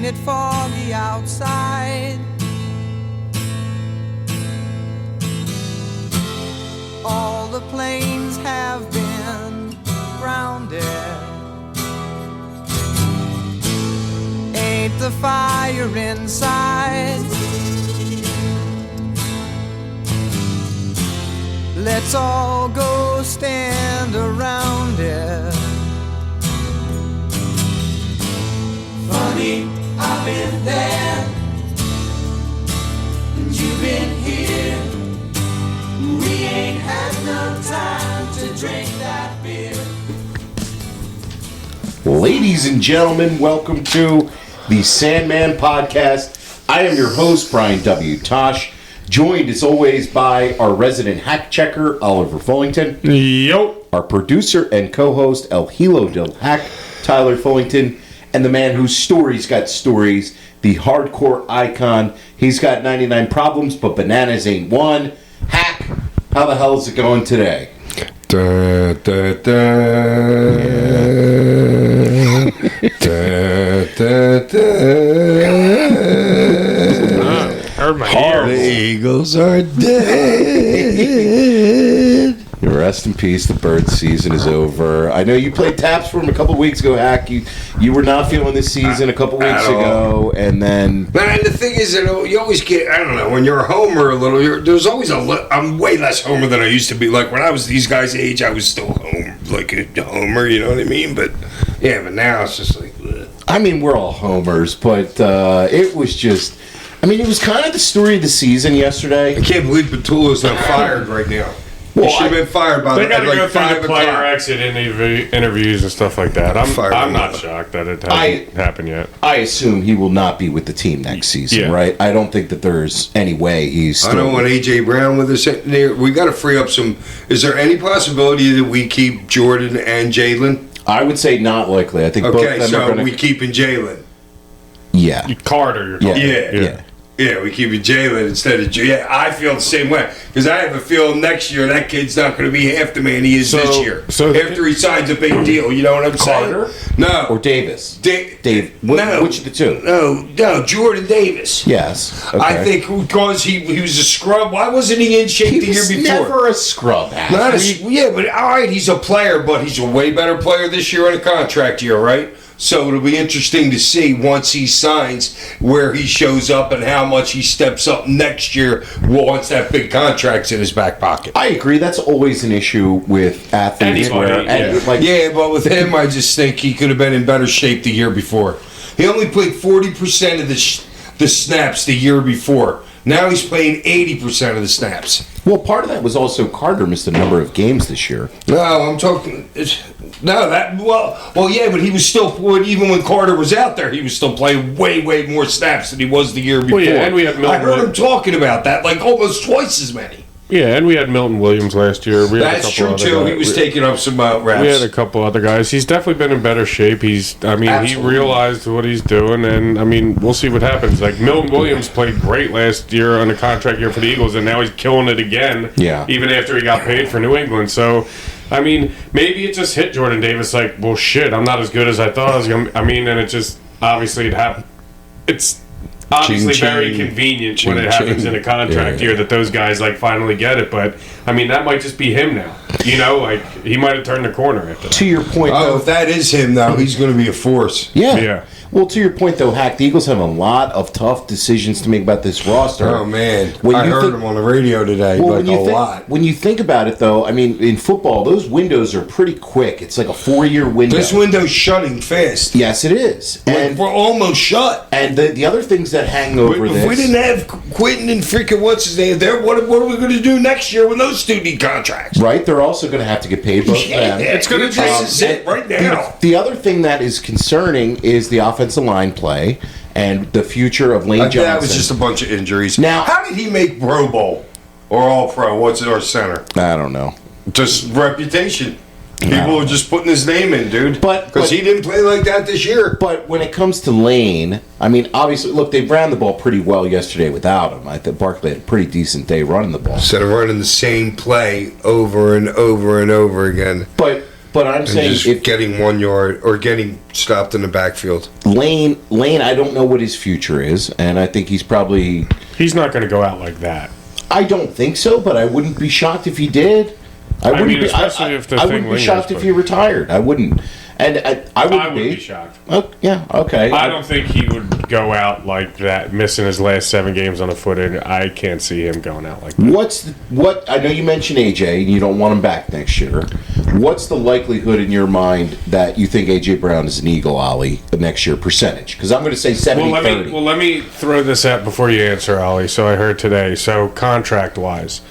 Ain't it foggy outside? All the planes have been grounded. Ain't the fire inside? Let's all go stand around it. Funny, I've been there, and you've been here. We ain't had no time to drink that beer. Ladies and gentlemen, welcome to the Sandman podcast. I am your host, Brian W. Tosh, joined as always by our resident hack checker, Oliver Fullington. Yo. Our producer and co-host, El Hilo del Hack, Tyler Fullington. And the man whose stories got stories, the hardcore icon. He's got 99 problems, but bananas ain't one. Hack, how the hell is it going today? Da, da, da. Da, da, da. Hurt my ears. The Eagles are dead. Rest in peace. The bird season is over. I know you played taps for him a couple weeks ago, Hack. You were not feeling this season a couple weeks ago, and then. Man, the thing is that you always get, I don't know, when you're a homer a little, there's always I'm way less homer than I used to be. Like when I was these guys' age, I was still like a homer, you know what I mean? But yeah, but now it's just like. Bleh. I mean, we're all homers, but it was just. I mean, it was kind of the story of the season yesterday. I can't believe Petula's not fired right now. Well, he should have been fired by They got to like go through 5 the player o'clock. exit interviews and stuff like that. I'm not shocked that it hasn't happened yet. I assume he will not be with the team next season, right? I don't think that there's any way he's still. I don't want A.J. Brown with us. We got to free up some. Is there any possibility that we keep Jordan and Jalen? I would say not likely. I think both of them so are going to. we keeping Jalen. Yeah. Carter, you're calling Yeah. Yeah, we keeping Jalen instead of Yeah, I feel the same way. Because I have a feeling next year that kid's not going to be half the man he is this year. So after he signs a big deal, you know what I'm Carter? saying? No. Or Davis. Dave. No. Which of the two? No, Jordan Davis. Yes. Okay. I think because he was a scrub. Why wasn't he in shape the year before? Never a scrub. Yeah, but all right, he's a player, but he's a way better player this year in a contract year, right? So it'll be interesting to see once he signs where he shows up and how much he steps up next year once that big contract's in his back pocket. I agree. That's always an issue with athletes. But with him, I just think he could have been in better shape the year before. He only played 40% of the snaps the year before. Now he's playing 80% of the snaps. Well, part of that was also Carter missed a number of games this year. No, I'm talking. Well, yeah, but he was still, even when Carter was out there, he was still playing way more snaps than he was the year before. Well, yeah, and we had I heard him talking about that, like almost twice as many. Yeah, and we had Milton Williams last year. That's true too. He was taking up some reps. We had a couple other guys. He's definitely been in better shape. He realized what he's doing, and we'll see what happens. Like Milton Williams played great last year on a contract year for the Eagles, and now he's killing it again. Yeah. Even after he got paid for New England. So, maybe it just hit Jordan Davis like, well, shit, I'm not as good as I thought I was going to. And it just, obviously, it happened. It's obviously very convenient when it happens in a contract year that those guys, finally get it. But, that might just be him now. He might have turned the corner after that. To your point, though. If that is him, though, he's going to be a force. Yeah. Well, to your point, though, Hack, the Eagles have a lot of tough decisions to make about this roster. Oh, man. I heard him on the radio today, lot. When you think about it, though, in football, those windows are pretty quick. It's like a 4-year window. This window's shutting fast. Yes, it is. And we're almost shut. And the other things that hang over this... If we didn't have Quentin and freaking what's his name there, what are we going to do next year when those two need contracts? Right, they're also going to have to get paid both of them. It's going to change it right now. The other thing that is concerning is the offensive line play and the future of Lane Johnson. That was just a bunch of injuries. Now, how did he make Pro Bowl or All Pro? What's our center? I don't know. Just reputation. People are just putting his name in, dude. Because he didn't play like that this year. But when it comes to Lane, obviously, look, they ran the ball pretty well yesterday without him. I think Barkley had a pretty decent day running the ball. Instead of running the same play over and over and over again. But But I'm saying just if getting 1 yard or getting stopped in the backfield. Lane, I don't know what his future is, and I think he's probably. He's not going to go out like that. I don't think so, but I wouldn't be shocked if he did. I wouldn't mean, be. especially if the I thing wouldn't be lingers, shocked if but- he retired. I wouldn't, and I wouldn't I would be shocked. Oh, yeah. Okay. I don't think he would go out like that, missing his last 7 games on a foot. And I can't see him going out like that. What I know you mentioned AJ, and you don't want him back next year. What's the likelihood in your mind that you think AJ Brown is an Eagle, Ollie, next year percentage? Because I'm going to say 70-30. Let me throw this out before you answer, Ollie. So I heard today. So contract wise,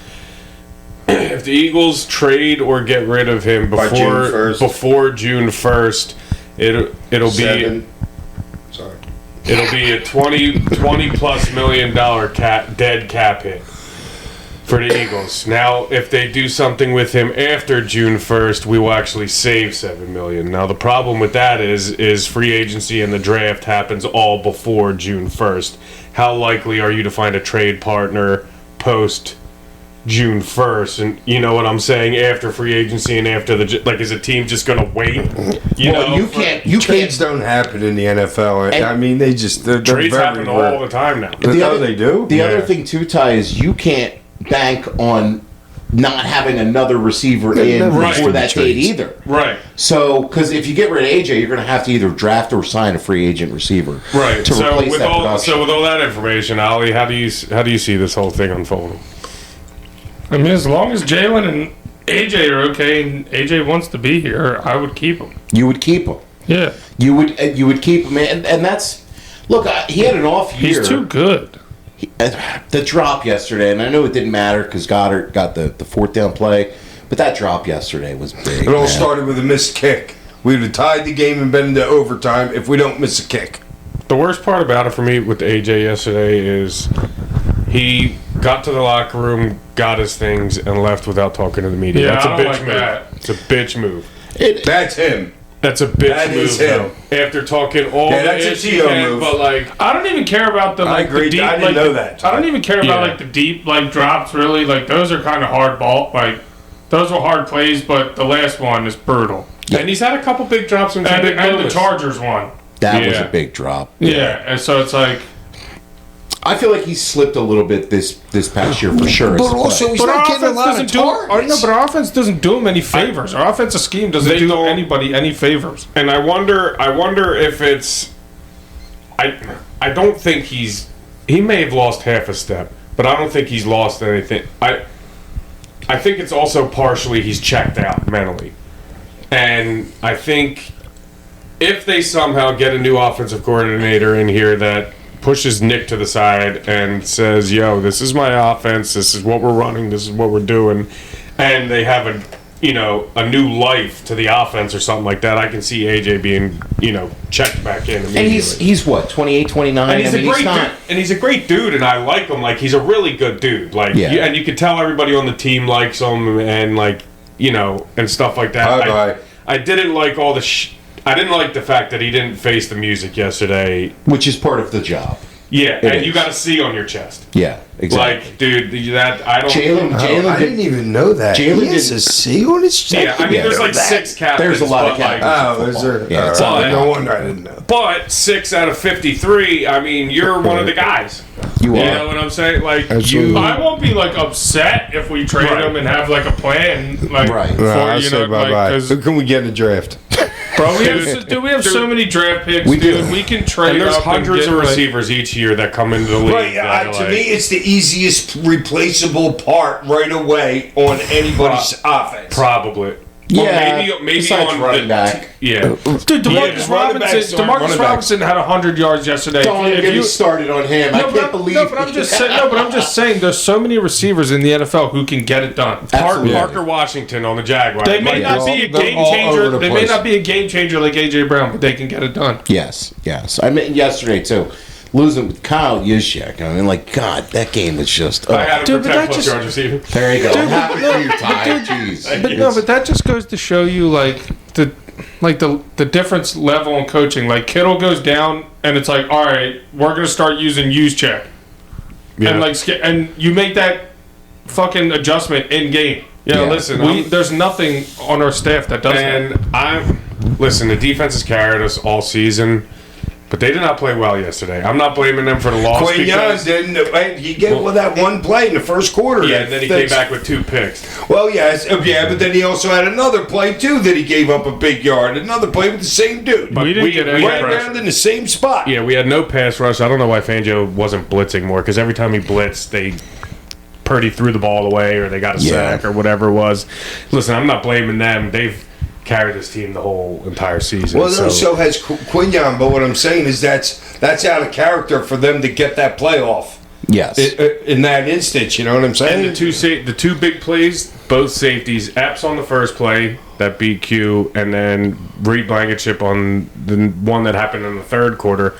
if the Eagles trade or get rid of him By June 1st. before June 1st, it'll be. Sorry. It'll be a $20 plus million dead cap hit for the Eagles. Now, if they do something with him after June 1st, we will actually save $7 million. Now, the problem with that is free agency and the draft happens all before June 1st. How likely are you to find a trade partner post June 1st? And you know what I'm saying? After free agency and after is a team just going to wait? You can't. Trades don't happen in the NFL. And- I mean, they're Trades very happen rare. all the time now. They do? The Yeah. other thing too, Ty, is you can't bank on not having another receiver in Right. before that date Trades. either. Right. So, because if you get rid of AJ, you're going to have to either draft or sign a free agent receiver, Right. To So replace with that all production. that information, Ollie, how do you see this whole thing unfolding? I mean, as long as Jalen and AJ are okay and AJ wants to be here, I would keep him. You would keep him. Yeah. You would keep him, and that's look. He had an off year. He's too good. The drop yesterday, and I know it didn't matter because Goddard got the fourth down play, but that drop yesterday was big. It all man. started with a missed kick. We would have tied the game and been into overtime if we don't miss a kick. The worst part about it for me with AJ yesterday is he got to the locker room, got his things, and left without talking to the media. Yeah, That's I a don't bitch like move. that. It's a bitch move. That's him. That's a bitch That move. is him. Though. After talking all Yeah, the that's a ish he Tio had, move. but like I don't even care about the I like agree. the deep. I didn't like, know that. I don't even care about Yeah. like the deep like drops. Really, like those are kind of hard ball. Like those were hard plays, but the last one is brutal. and he's had a couple big drops and some And, big and the moments. Chargers one. That was Yeah. a big drop. Yeah, and so it's like. I feel like he slipped a little bit this past year for sure. But also, he's But not our getting a offense lot of doesn't do. targets. No, but our offense doesn't do him any favors. Our offensive scheme doesn't They do don't- anybody any favors. And I wonder if it's. I don't think he may have lost half a step, but I don't think he's lost anything. I think it's also partially he's checked out mentally, and I think if they somehow get a new offensive coordinator in here that pushes Nick to the side and says, "Yo, this is my offense. This is what we're running. This is what we're doing," and they have a new life to the offense or something like that, I can see AJ being, checked back in immediately. And he's what, 28, 29? And he's I a mean, great not, dude, and he's a great dude, and I like him. Like, he's a really good dude. Like, Yeah. and you can tell everybody on the team likes him, and and stuff like that. Bye-bye. I didn't like all the. I didn't like the fact that he didn't face the music yesterday. which is part of the job. Yeah, It and is. you got a C on your chest. Yeah, exactly. Like, dude, that I don't. Jalen I didn't even know that. Jalen He has did- a C on his chest. Yeah, I mean, Yeah, there's like that. 6 captains. There's a lot of but, like, captains. Oh, is there? Yeah, it's All right. all No right. wonder I didn't know. But 6 out of 53, I mean, you're one of the guys. You You are. know what I'm saying? Like, Absolutely. I won't be like upset if we trade Right. him and have like a plan, like Right. for I'll say bye-bye. because Who can we get in the draft? bro, we have so many draft picks, We do. dude. We can trade and there's up hundreds and of get, like- receivers each year that come into the league. Right, that are to like- me, it's the easiest replaceable part right away on anybody's offense. probably. Yeah, Well, maybe besides on running the back. Yeah, Dude, Demarcus running backs Robinson. aren't running Demarcus backs. Robinson had 100 yards yesterday. Don't even If get you- me started on him. I No, can't but believe. no, but I'm just saying. No, but I'm just saying. There's so many receivers in the NFL who can get it done. Absolutely. Parker Washington on the Jaguars. They may not be a They're game all changer. over the They may place. not be a game changer like AJ Brown, but they can get it done. Yes. I mean, yesterday too, losing with Kyle Juszczyk. I mean, like, God, that game was just. I had him Dude, for but 10 that plus just- yards receiving. There you go. I'm happy for you, Ty. Jeez. But no, but that just goes to show you the difference level in coaching. Like Kittle goes down, and it's like, all right, we're gonna start using use check, Yeah. and and you make that fucking adjustment in game. Yeah, Yeah. listen, There's nothing on our staff that does that. listen. The defense has carried us all season, but they did not play well yesterday. I'm not blaming them for the loss. Quinn Young didn't. He gave that one play in the first quarter. Yeah, and then he came back with 2 picks. Well, yes, but then he also had another play too that he gave up a big yard. Another play with the same dude. We didn't get any right pressure. around in the same spot. Yeah, we had no pass rush. I don't know why Fangio wasn't blitzing more, because every time he blitzed, Purdy threw the ball away, or they got a sack, or whatever it was. Listen, I'm not blaming them. They've carried this team the whole entire season. Well, so has Quignon, but what I'm saying is that's out of character for them to get that playoff. Yes. In that instance, you know what I'm saying? And the two big plays, both safeties, Epps on the first play that beat Q, and then Reed Blankenship on the one that happened in the third quarter.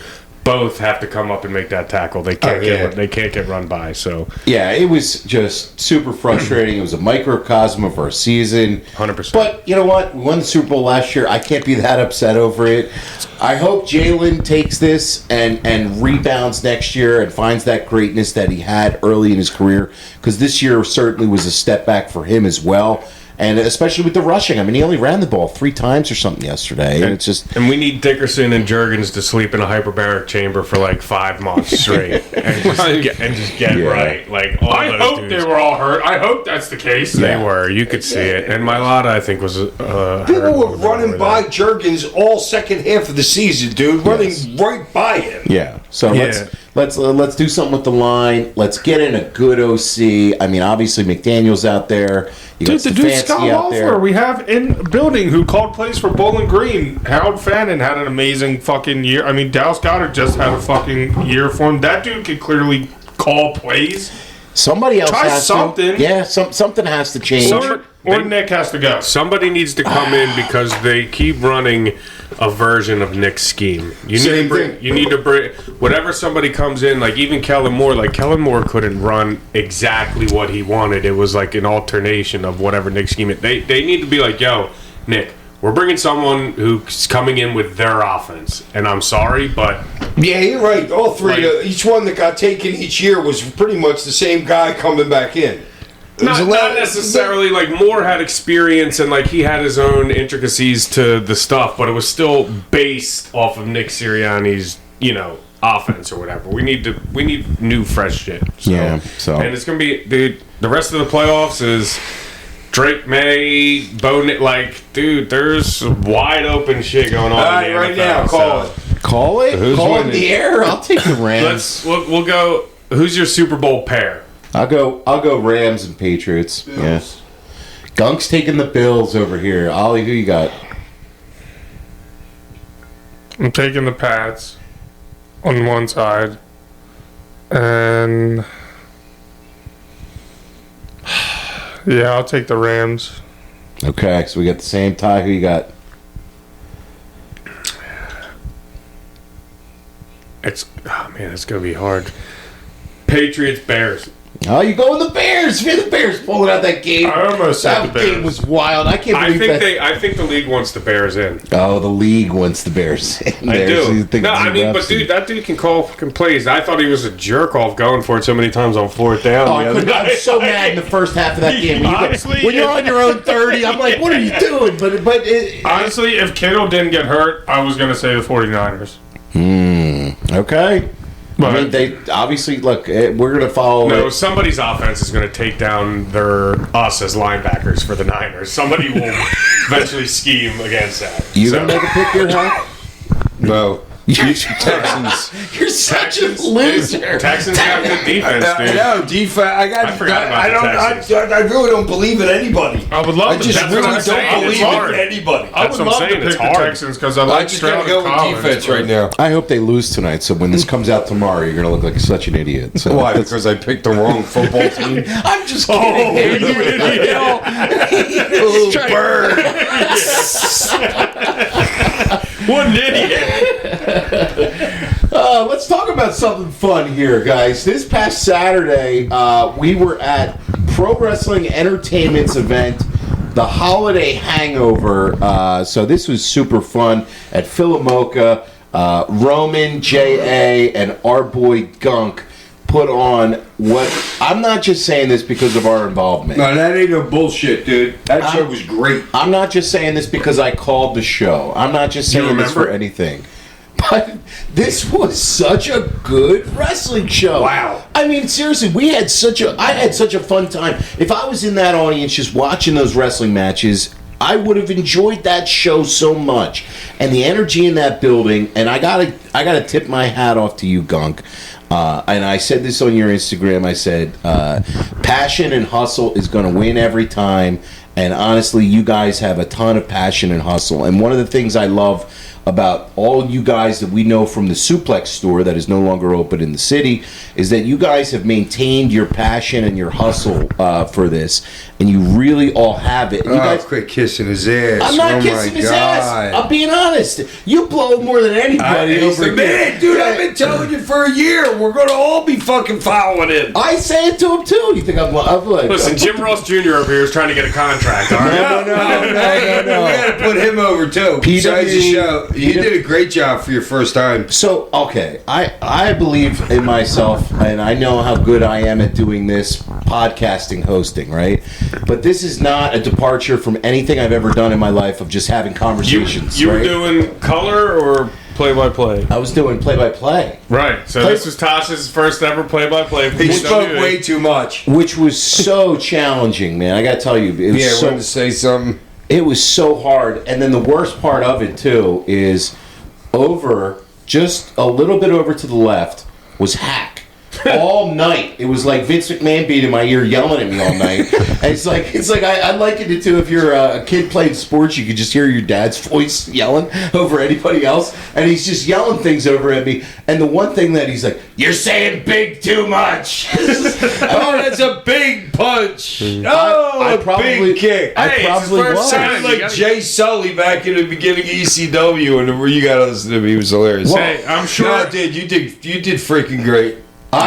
Both have to come up and make that tackle. They can't get run by. So Yeah, it was just super frustrating. It was a microcosm of our season. 100%. But you know what? We won the Super Bowl last year. I can't be that upset over it. I hope Jalen takes this and rebounds next year and finds that greatness that he had early in his career, because this year certainly was a step back for him as well. And especially with the rushing. I mean, he only ran the ball 3 times or something yesterday. And it's just... And we need Dickerson and Juergens to sleep in a hyperbaric chamber for like 5 months straight. and just get right. Like, all I those hope dudes. they were all hurt. I hope that's the case. They were. You could see it. And Mailata, I think, was hurt. People were running by Juergens all second half of the season, dude. Running right by him. Yeah. So let's do something with the line. Let's get in a good OC. I mean, obviously McDaniel's out there. You Dude, got the dude Stefanski Scott out there. Walfer we have in building who called plays for Bowling Green. Harold Fannin had an amazing fucking year. I mean, Dallas Goddard just had a fucking year for him. That dude could clearly call plays. Somebody else Try has something. to. Yeah, something has to change. Or Nick has to go. Somebody needs to come in because they keep running a version of Nick's scheme. You need to bring whatever somebody comes in, like even Kellen Moore. Like Kellen Moore couldn't run exactly what he wanted. It was like an alternation of whatever Nick's scheme. They need to be like, yo, Nick, we're bringing someone who's coming in with their offense. And I'm sorry, but Yeah, you're right. All three, each one that got taken each year was pretty much the same guy coming back in. not necessarily. Like Moore had experience and like he had his own intricacies to the stuff, but it was still based off of Nick Sirianni's, offense or whatever. We need new fresh shit. Yeah, so. And it's gonna be the rest of the playoffs is Drake May, dude, there's wide open shit going on. All right, in the right NFL, now, call it. Call it. Who's Call it in winning? the air. I'll take the Rams. We'll go. Who's your Super Bowl pair? I'll go Rams and Patriots. Yes. Yeah. Gunk's taking the Bills over here. Ollie, who you got? I'm taking the Pats on one side. And yeah, I'll take the Rams. Okay, so we got the same tie. Who you got? It's gonna be hard. Patriots, Bears. Oh, you go with the Bears. You're the Bears pulling out that game. I almost said that the Bears. game was wild. I can't believe that. I think the league wants the Bears in. Oh, the league wants the Bears. I do. But dude, that dude can call fucking plays. I thought he was a jerk off going for it so many times on 4th down. Oh, I was so mad in the first half of that game. When you're on your own 30, I'm like, what are you doing? Honestly, if Kittle didn't get hurt, I was going to say the 49ers. Okay. But I mean, they obviously look. We're going to follow. No, somebody's offense is going to take down us as linebackers for the Niners. Somebody will eventually scheme against that. You going to make a pick here, huh? No. Texans. You're such a loser. Texans got good defense, dude. I know defense. I forgot about the Texans. I really don't believe in anybody. I would love I to. just That's really what I'm saying. don't It's believe hard. in anybody. I would That's what I'm love to saying. pick It's the hard. Texans because I I like just Stroud gotta go in with college, defense but- right now. I hope they lose tonight. So when this comes out tomorrow, you're going to look like such an idiot. So Why? Because I picked the wrong football team. I'm just kidding. Oh, bird. What an idiot! Let's talk about something fun here, guys. This past Saturday, we were at Pro Wrestling Entertainment's event, the Holiday Hangover. So this was super fun at Philomoka. Roman, J.A., and our boy Gunk put on what I'm not just saying this because of our involvement. No, that ain't no bullshit, dude. That show was great. I'm not just saying this because I called the show. I'm not just saying this for anything. But this was such a good wrestling show. Wow. I mean, seriously, I had such a fun time. If I was in that audience just watching those wrestling matches, I would have enjoyed that show so much. And the energy in that building, and I gotta tip my hat off to you, Gunk. And I said this on your Instagram. I said, passion and hustle is going to win every time. And honestly, you guys have a ton of passion and hustle. And one of the things I love about all you guys that we know from the Suplex store that is no longer open in the city is that you guys have maintained your passion and your hustle for this, and you really all have it. And you guys, quit kissing his ass. I'm not kissing his ass. I'm being honest. You blow more than anybody He's over the man, dude. I've been telling you for a year. We're going to all be fucking following him. I say it to him too. You think I'm like? Listen, Jim Ross Jr. over here is trying to get a contract. All right? No. We got to put him over too. Besides the show, you did a great job for your first time. So, okay, I believe in myself, and I know how good I am at doing this podcasting hosting, right? But this is not a departure from anything I've ever done in my life of just having conversations. You were right? doing color or play-by-play? I was doing play-by-play. Right. So this was Tasha's first ever play-by-play. He spoke way too much. Which was so challenging, man. I got to tell you. It was wanted to say something. It was so hard. And then the worst part of it, too, is just a little bit over to the left was Hack. All night. It was like Vince McMahon being in my ear yelling at me all night. And it's like I liken it to if you're a kid playing sports, you could just hear your dad's voice yelling over anybody else. And he's just yelling things over at me. And the one thing that he's like, "You're saying big too much." That's a big punch. I probably big kick. I probably was. Sounded like Jay Sully back in the beginning of ECW, and where you gotta listen to him. He was hilarious. Hey, I'm sure. No, dude, you did freaking great.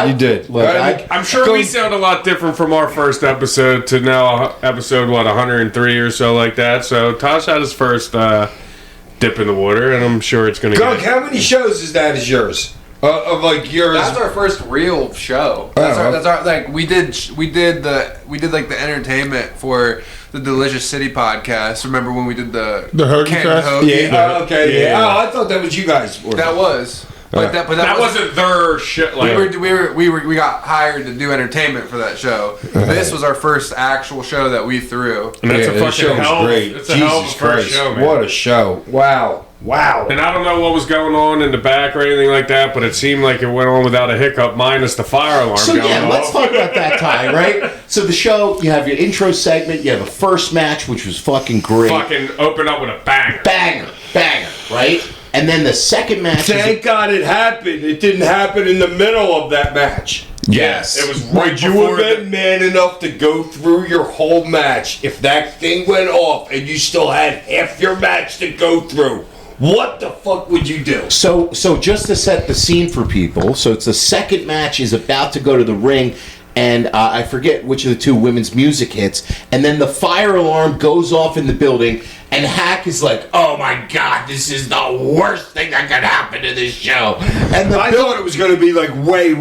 You did. Look, I'm sure we sound a lot different from our first episode to now episode 103 or so like that. So Tosh had his first dip in the water, and I'm sure it's going to Gunk, how many shows is that as yours? Of like yours? That's our first real show. That's our like we did like the entertainment for the Delicious City podcast. Remember when we did the Hoagie Canton Fest? Hoagie? Yeah. Okay. Yeah. Oh, I thought that was you guys. That was. But that wasn't their shit. Like we got hired to do entertainment for that show. This was our first actual show that we threw. and that's a that show fucking was hell. great. It's a hell of a Jesus first Christ. show, man. What a show. Wow. And I don't know what was going on in the back or anything like that, but it seemed like it went on without a hiccup, minus the fire alarm So going off. let's talk about that, Ty, right? So the show, you have your intro segment, you have a first match, which was fucking great. Fucking open up with a banger. Banger, right? And then the second match Thank God it happened. It didn't happen in the middle of that match. Yes. It was right Would you before have been man enough to go through your whole match if that thing went off and you still had half your match to go through? What the fuck would you do? So just to set the scene for people, so it's the second match is about to go to the ring, and I forget which of the two women's music hits, and then the fire alarm goes off in the building, and Hack is like, "Oh my God, this is the worst thing that could happen to this show." And I thought it was going to be like way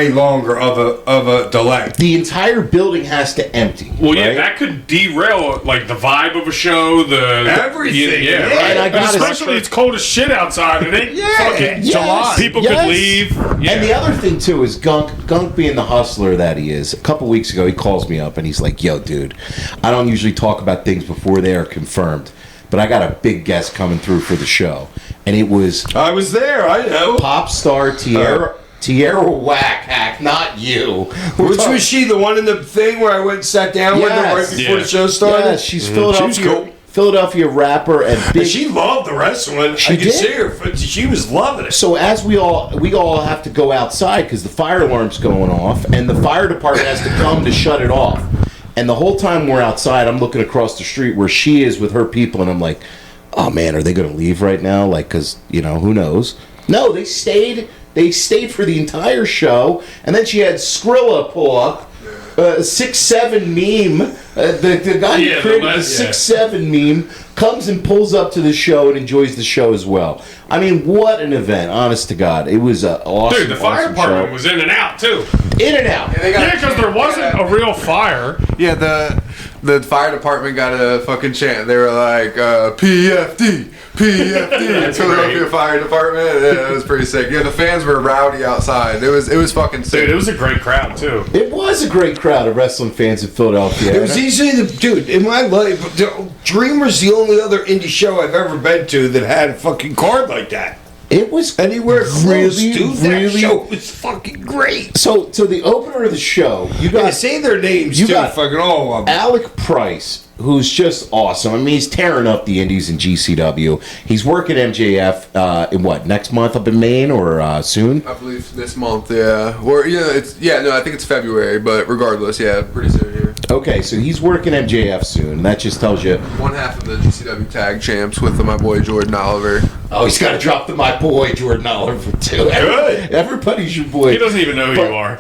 longer of a delay. the entire building has to empty. Well, yeah, right? that could derail like the vibe of a show, Everything, Yeah, yeah. right. And I gotta Especially it's cold as shit outside. It ain't fucking Yes, July. People yes. could leave. Yeah. And the other thing too is Gunk being the hustler that he is. A couple weeks ago, he calls me up and he's like, "Yo, dude, I don't usually talk about things before they are confirmed, but I got a big guest coming through for the show," and it was I was there, I know. pop star Tierra Whack, Hack, not you. Which was she, the one in the thing where I went and sat down with her right before the show started? Yeah, she's She was Philadelphia rapper and big. She loved the wrestling. She I could did. see her. She was loving it. So as we all have to go outside because the fire alarm's going off, and the fire department has to come to shut it off. And the whole time we're outside, I'm looking across the street where she is with her people, and I'm like, "Oh man, are they going to leave right now?" Like, because who knows? No, they stayed. They stayed for the entire show, and then she had Skrilla pull up 6'7" meme. The guy who created the 6'7" meme comes and pulls up to the show and enjoys the show as well. I mean, what an event! Honest to God, it was an awesome. Dude, the fire awesome department show. was in and out too. In and out. Yeah, because there wasn't a real fire. Yeah, the fire department got a fucking chant. They were like, PFD, PFD, Philadelphia Fire Department. Yeah, it was pretty sick. Yeah, the fans were rowdy outside. It was fucking sick. Dude, it was a great crowd too. It was a great crowd of wrestling fans in Philadelphia. It was easily dude, in my life, Dreamer's the only other indie show I've ever been to that had a fucking card like that. It was Anywhere close, really, dude. That really. show was fucking great. So the opener of the show, you I got say their names You too, got fucking all of them. Alec Price, who's just awesome. I mean, he's tearing up the indies in GCW. He's working MJF in what, next month up in Maine or soon? I believe this month, yeah. Or I think it's February, but regardless, yeah, pretty soon here. Okay, so he's working MJF soon. And that just tells you. One half of the GCW tag champs with my boy Jordan Oliver. Oh, he's got to drop to my boy Jordan Oliver too. Good. Everybody's your boy. He doesn't even know who you are.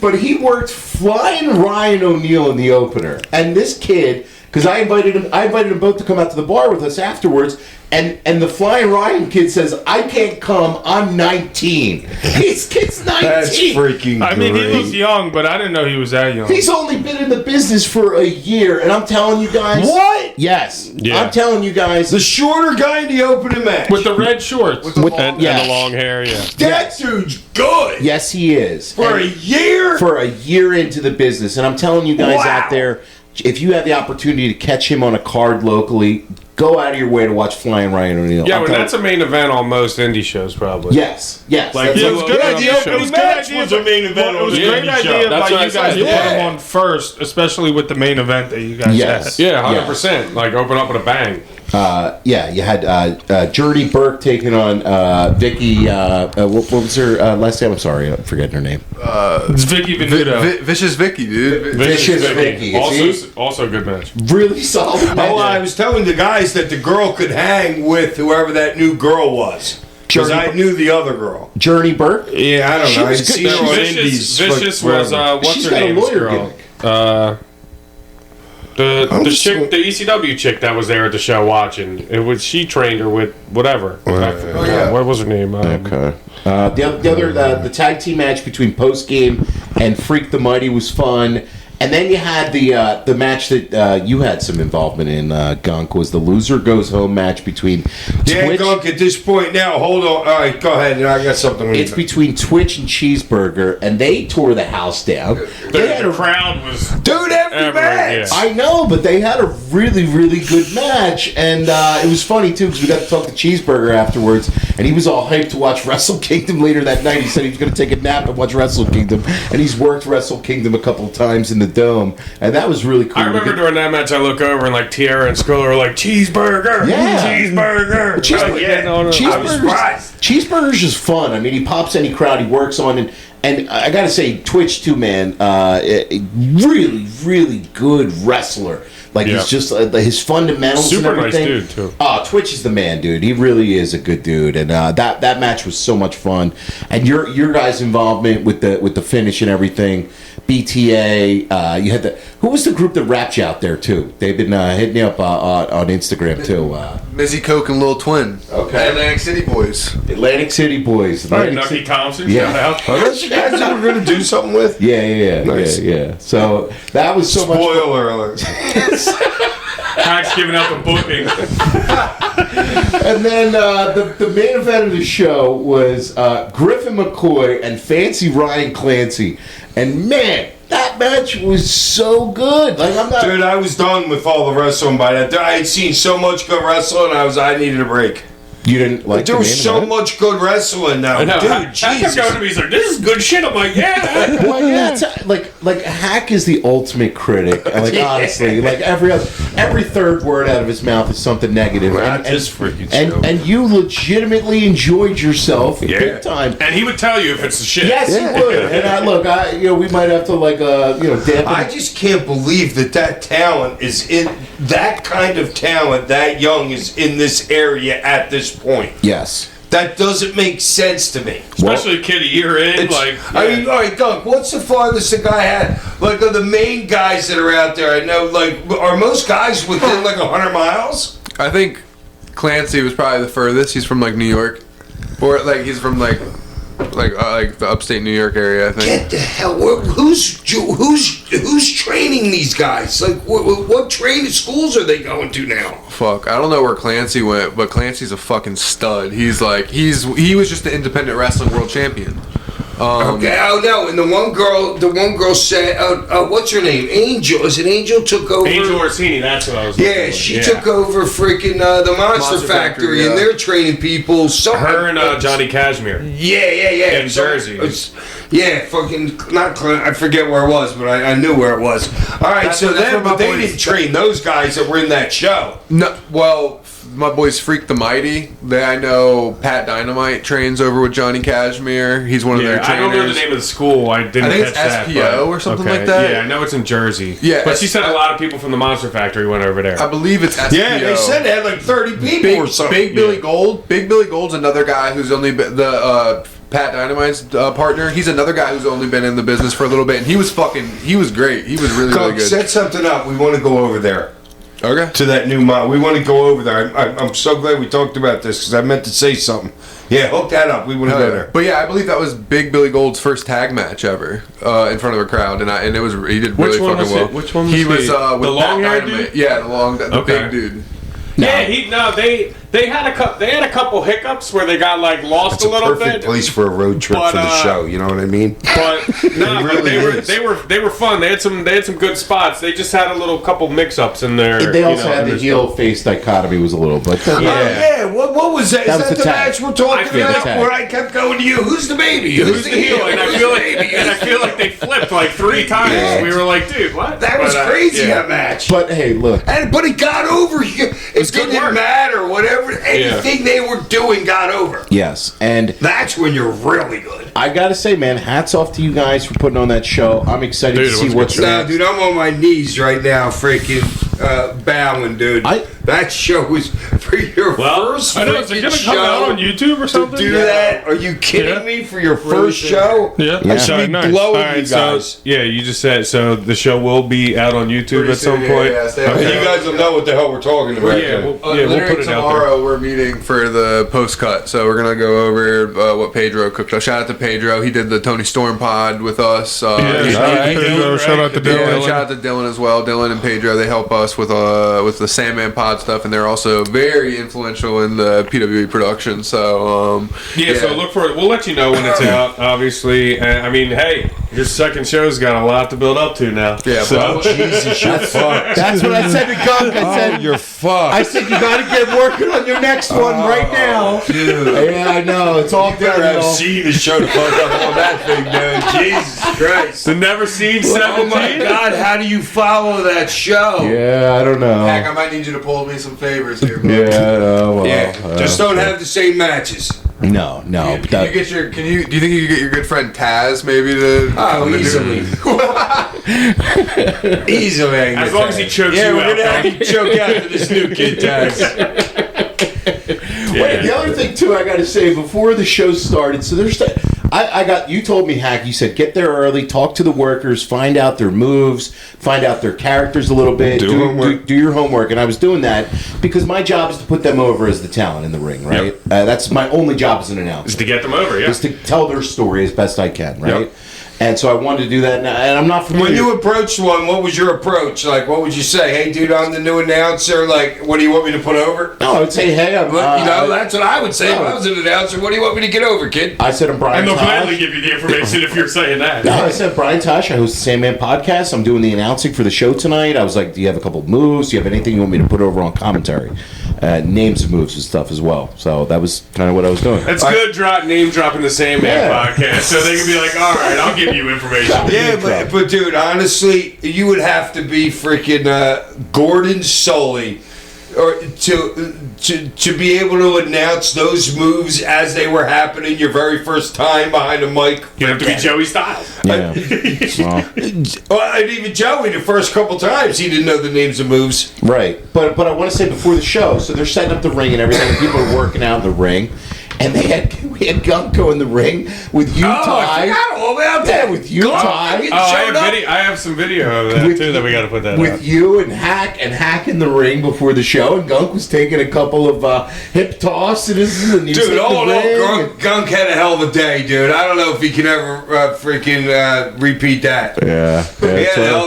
But he worked Flying Ryan O'Neal in the opener, and this kid, because I invited them both to come out to the bar with us afterwards, and the Flying Ryan kid says, "I can't come. I'm 19." His kid's 19. That's freaking I mean, he great. was young, but I didn't know he was that young. He's only been in the business for a year, and I'm telling you guys. What? Yes. Yeah. I'm telling you guys. The shorter guy in the opening match. With the red shorts. And Yeah. the long hair, yeah. That dude's good. Yes, he is. For a year? For a year into the business. And I'm telling you guys Wow. out there, if you have the opportunity to catch him on a card locally, go out of your way to watch Flying Ryan O'Neal. Yeah, I'm well, telling- that's a main event on most indie shows, probably. Yes. Like, That's Yeah, what- it was good Yeah, idea. the It was opening good match idea. was a main event It was a on the great indie idea show. by That's what I you guys said. to put Yeah. him on first, especially with the main event that you guys Yes. had. Yeah, 100%. Like, open up with a bang. Yeah, you had Journey Burke taking on Vicky. What was her last name? I'm sorry, I'm forgetting her name. It's Vicky Venuto. Vicious Vicky, dude. Vicious Vicky. Also a good match. Really solid match. Oh, I was telling the guys that the girl could hang with whoever that new girl was. Because I knew the other girl. Journey Burke. Yeah, I don't She know. was I'd good. seen her on Indies. Vicious was, what's She's her got a name? lawyer Girl. gimmick. The chick, the ECW chick that was there at the show watching. It was she trained her with whatever. yeah. What was her name? Okay. The tag team match between Post Game and Freak the Mighty was fun, and then you had the match that you had some involvement in. Gunk was the Loser Goes Home match between Yeah, Twitch. Gunk, at this point now, hold on. All right, go ahead. I got something. It's between Twitch and Cheeseburger, and they tore the house down. They had The a crowd was. Dude, every Ever, match. yeah. I know, but they had a really, really good match, and it was funny too because we got to talk to Cheeseburger afterwards, and he was all hyped to watch Wrestle Kingdom later that night. He said he was going to take a nap and watch Wrestle Kingdom, and he's worked Wrestle Kingdom a couple of times in the Dome, and that was really cool. I remember during that match, I look over and like Tierra and Skrilla were like, "Cheeseburger, Yeah. cheeseburger." Cheeseburger. Like, yeah, no, Cheeseburger's just fun. I mean, he pops any crowd he works on, and I got to say, Twitch too, man, really, really good wrestler. Like Yeah. he's just his fundamentals Super and nice everything. dude, too. Oh, Twitch is the man, dude. He really is a good dude, and that match was so much fun. And your guys' involvement with the finish and everything. BTA, you had who was the group that rapped you out there too? They've been hitting me up on Instagram too. Mizzy Coke and Lil Twin. Okay. Atlantic City Boys. Atlantic City Boys. All right, Atlantic Nucky City- Thompson, Yeah. shout out. Are those the guys that we're going to do something with? Yeah. Nice. Yeah. So that was so much. Spoiler alert. Hack's giving out the booking. And then the main event of the show was Griffin McCoy and Fancy Ryan Clancy, and man, that match was so good. Like I'm not. Dude, I was done with all the wrestling by that. I had seen so much good wrestling, I needed a break. You didn't like. There the was main so event? much good wrestling now. I know. Dude, Hack kept Jesus. going to me. He's like, "This is good shit." I'm like, "Yeah." Well, yeah, it's, like Hack is the ultimate critic. Like honestly, like every third word out of his mouth is something negative. That's his freaking show. and you legitimately enjoyed yourself big time. And he would tell you if it's the shit. Yes, he would. And we might have to dampen. I just can't believe that talent is in that kind of talent that young is in this area at this point. Yes. That doesn't make sense to me. Especially kid a year in, I mean, all right, Doug, what's the farthest a guy had? Like, of the main guys that are out there, I know, like, are most guys within, like, 100 miles? I think Clancy was probably the furthest. He's from like New York, or like he's from like the upstate New York area. I think. Get the hell! Who's training these guys? Like, what training schools are they going to now? Fuck, I don't know where Clancy went, but Clancy's a fucking stud. He was just the independent wrestling world champion. Okay, oh no, and the one girl said, what's her name? Angel. Is it Angel took over? Angel Orsini, that's what I was. Yeah, she took over freaking the Monster Factory, yeah. and they're training people. Her and Johnny Cashmere. Yeah. In Jersey. Yeah, fucking not. I forget where it was, but I knew where it was. All right, That's so where then, my but they boys- didn't train those guys that were in that show. No, well, my boys Freak the Mighty. I know Pat Dynamite trains over with Johnny Cashmere. He's one of their trainers. I don't know the name of the school. I didn't I think catch it's that. SPO or something like that. Yeah, I know it's in Jersey. Yeah, but she said a lot of people from the Monster Factory went over there. I believe it's SPO. Yeah, they said they had like 30 people or something. Big Billy Gold. Big Billy Gold's another guy who's only been Pat Dynamite's partner. He's another guy who's only been in the business for a little bit, and he was great. He was really good. Set something up. We want to go over there. Okay. To that new model. We want to go over there. I'm so glad we talked about this because I meant to say something. Yeah, hook that up. We want to go there. But yeah, I believe that was Big Billy Gold's first tag match ever in front of a crowd, and he did really fucking well. Which one was he? Was with the long hair dude? Yeah, the big dude. Yeah, they had a couple hiccups where they got like lost a little Perfect bit. place for a road trip But, for the show. You know what I mean? But no, It really is. they were fun. They had some good spots. They just had a little couple mix-ups in there. They also had the heel face dichotomy was a little, but Yeah. What was that? That Is was that the the tag. match we're talking Yeah, the about? tag. Where I kept going to you. Who's the baby? Who's the heel? And I feel like they flipped like 3 times. Yeah. We were like, dude, what? That was crazy. yeah. That match. But hey, look, But it got over. It good didn't work. matter. Whatever, anything they were doing got over. yes, and That's when you're really good. I gotta say, man, hats off to you guys for putting on that show. I'm excited Dude, to it see was a what's good show. Nah, next. dude, I'm on my knees right now, freaking bowing, dude. That show was for your first I know, is it freaking gonna show. come out on YouTube or to something? do that? Are you kidding me? For your first show? Yeah. I should be Nice. blowing All right, you guys. so you just said so the show will be out on YouTube Pretty at some soon, point. yeah, stay And okay. you guys will know what the hell we're talking about. Yeah, then. we'll Literally put it out there. tomorrow we're meeting for the post cut, so we're gonna go over what Pedro cooked up. Shout out to Pedro. He did the Tony Storm pod with us. Yeah, shout out to Dylan. Shout out to Dylan as well. Dylan and Pedro, they help us with the Sandman pod stuff, and they're also very influential in the PWE production. So So look for it. We'll let you know when it's out. Obviously, I mean, hey, your second show's got a lot to build up to now. Yeah, so Jesus, you're fucked. That's what I said to Gunk. I said, You're fucked. I said you gotta get working on your next one right now. Dude. Yeah, I know. It's all You better have downhill. seen the show to fuck up on that thing, dude. Jesus Christ. the never seen Oh 17. my God, how do you follow that show? Yeah, I don't know. Heck, I might need you to pull me some favors here. Bro. Yeah, I know. Well, Yeah, just don't have the same matches. No. But Do that, you think you could get your good friend Taz maybe to? Oh, come and do- easily. Easily. I can As get long that. as he chokes yeah, you we're out, gonna have Frank. you choke out to this new kid, Taz. Wait, the other thing too, I got to say before the show started. So there's, you told me, Hack. You said get there early, talk to the workers, find out their moves, find out their characters a little bit, Do homework. do your homework. And I was doing that because my job is to put them over as the talent in the ring, right? Yep. That's my only job as an announcer. Is to get them over, yeah. Is to tell their story as best I can, right? Yep. And so I wanted to do that, and I'm not familiar. When you approached one, what was your approach? Like, what would you say? Hey, dude, I'm the new announcer. Like, what do you want me to put over? no, I would say, hey, I'm, That's what I would say if I was an announcer. What do you want me to get over, kid? I said I'm Brian And they'll Tosh. gladly give you the information if you're saying that. No, I said Brian Tosh. I host the Sandman podcast. I'm doing the announcing for the show tonight. I was like, do you have a couple of moves? Do you have anything you want me to put over on commentary? Names of moves and stuff as well. So that was kind of what I was doing. It's good name dropping the Sandman Yeah. podcast, so they can be like, all right, I'll give you information. Yeah, but dude, honestly, you would have to be freaking Gordon Sully, or to be able to announce those moves as they were happening your very first time behind a mic. You have to be Joey Styles. Yeah. Well, Well, and even Joey, the first couple times, he didn't know the names of moves. right. But I want to say before the show, so they're setting up the ring and everything. People are working out in the ring. and we had Gunko in the ring with you, I Ty. forgot all about Yeah, that. with you, Ty. I have some video of that too that we got to put that with up. you and Hack in the ring before the show, and Gunk was taking a couple of hip tosses. And Dude, Gunk had a hell of a day, dude. I don't know if he can ever freaking repeat that.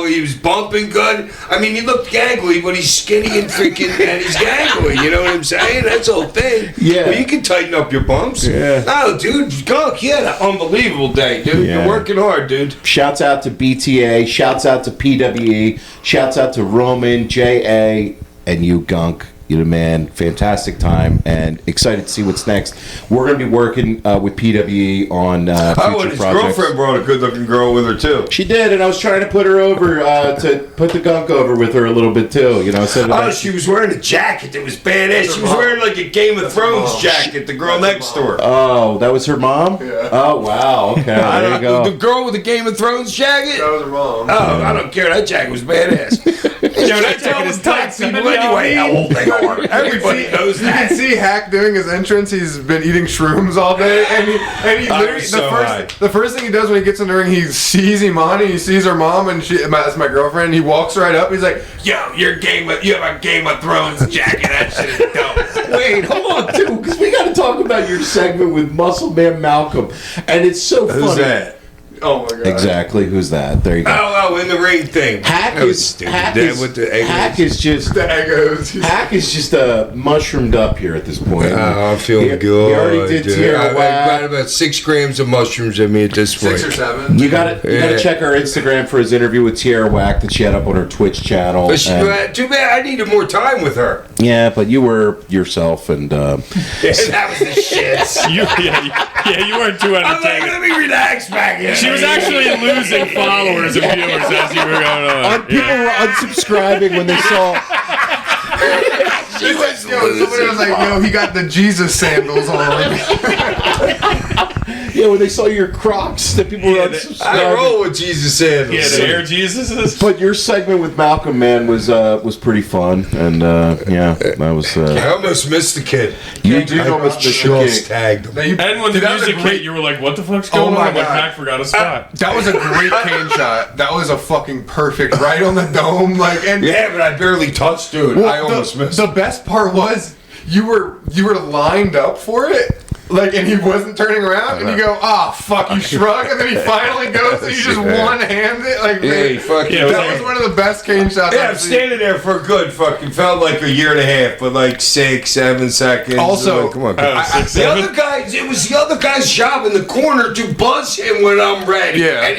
He was bumping good. I mean, he looked gangly, but he's skinny and freaking, and he's gangly. You know what I'm saying? That's the whole thing. Yeah. Well, you can tighten up your bumps. Yeah. No, dude, Gunk, he had an unbelievable day, dude. Yeah. You're working hard, dude. Shouts out to BTA. Shouts out to PWE. Shouts out to Roman, JA, and you, Gunk. You're the man. Fantastic time, and excited to see what's next. We're going to be working with PWE on future His projects. girlfriend brought a good-looking girl with her, too. She did, and I was trying to put her over to put the Gunk over with her a little bit too. You know, She was wearing a jacket that was badass. She was wearing like a Game of Thrones jacket, the girl next door. Oh, that was her mom? Yeah. Oh, wow. Okay, there you go. The girl with the Game of Thrones jacket? That was her mom. Oh, I don't care. That jacket was badass. That jacket is black people anyway. How old they are. Everybody knows You that. can see Hack doing his entrance. He's been eating shrooms all day, and he literally the first thing he does when he gets in the ring, he sees Imani, he sees her mom, and that's my girlfriend. He walks right up. He's like, Yo, you have a Game of Thrones jacket. That shit is dope. Wait, hold on, too, because we got to talk about your segment with Muscle Man Malcolm, and it's so funny. Who's that? oh my god, Exactly, who's that? There you go. Oh, in the ring thing. Hack That was is stupid. Hack That is with the egg Hack is just the egos. Hack is just mushroomed up here at this point. I'm feeling He- good. He already did dude. Tierra I've Whack. got about 6 grams of mushrooms in me at this point. 6 or 7. You got to check our Instagram for his interview with Tierra Whack that she had up on her Twitch channel. But And- too bad I needed more time with her. yeah, but you were yourself, and That was the shit. You weren't too I'm like, entertaining. let me relax back here. She was actually losing followers and viewers as you were going on. people were unsubscribing when they saw. Somebody was like, yo, he got the Jesus sandals on. Yeah, when they saw your Crocs, that people were unsubscribing. I roll with Jesus sandals. Yeah, the Air Jesus. But your segment with Malcolm, man, was pretty fun, and yeah, that was. I almost missed the kid. You did almost miss the Just kick. tagged him. And when the That was a music great- hit, you were like, "What the fuck's going my on?" Like, God. Mac forgot a spot. That was a great cane shot. That was a fucking perfect, right on the dome. Like, and Yeah, but I barely touched, dude. well, I almost missed. The best part was you were lined up for it. Like, and he wasn't turning around, and you go, fuck, you shrug, and then he finally goes, and you just one-hand it. Like, Yeah, man, he fucking. Yeah, it was that like- was one of the best cane shots Yeah, I'm I've seen. standing there for a good fucking felt like a year and a half, but like 6, 7 seconds. Also- Like, come on. Oh, 6, The 7? other guy, it was the other guy's job in the corner to buzz him when I'm ready. Yeah. And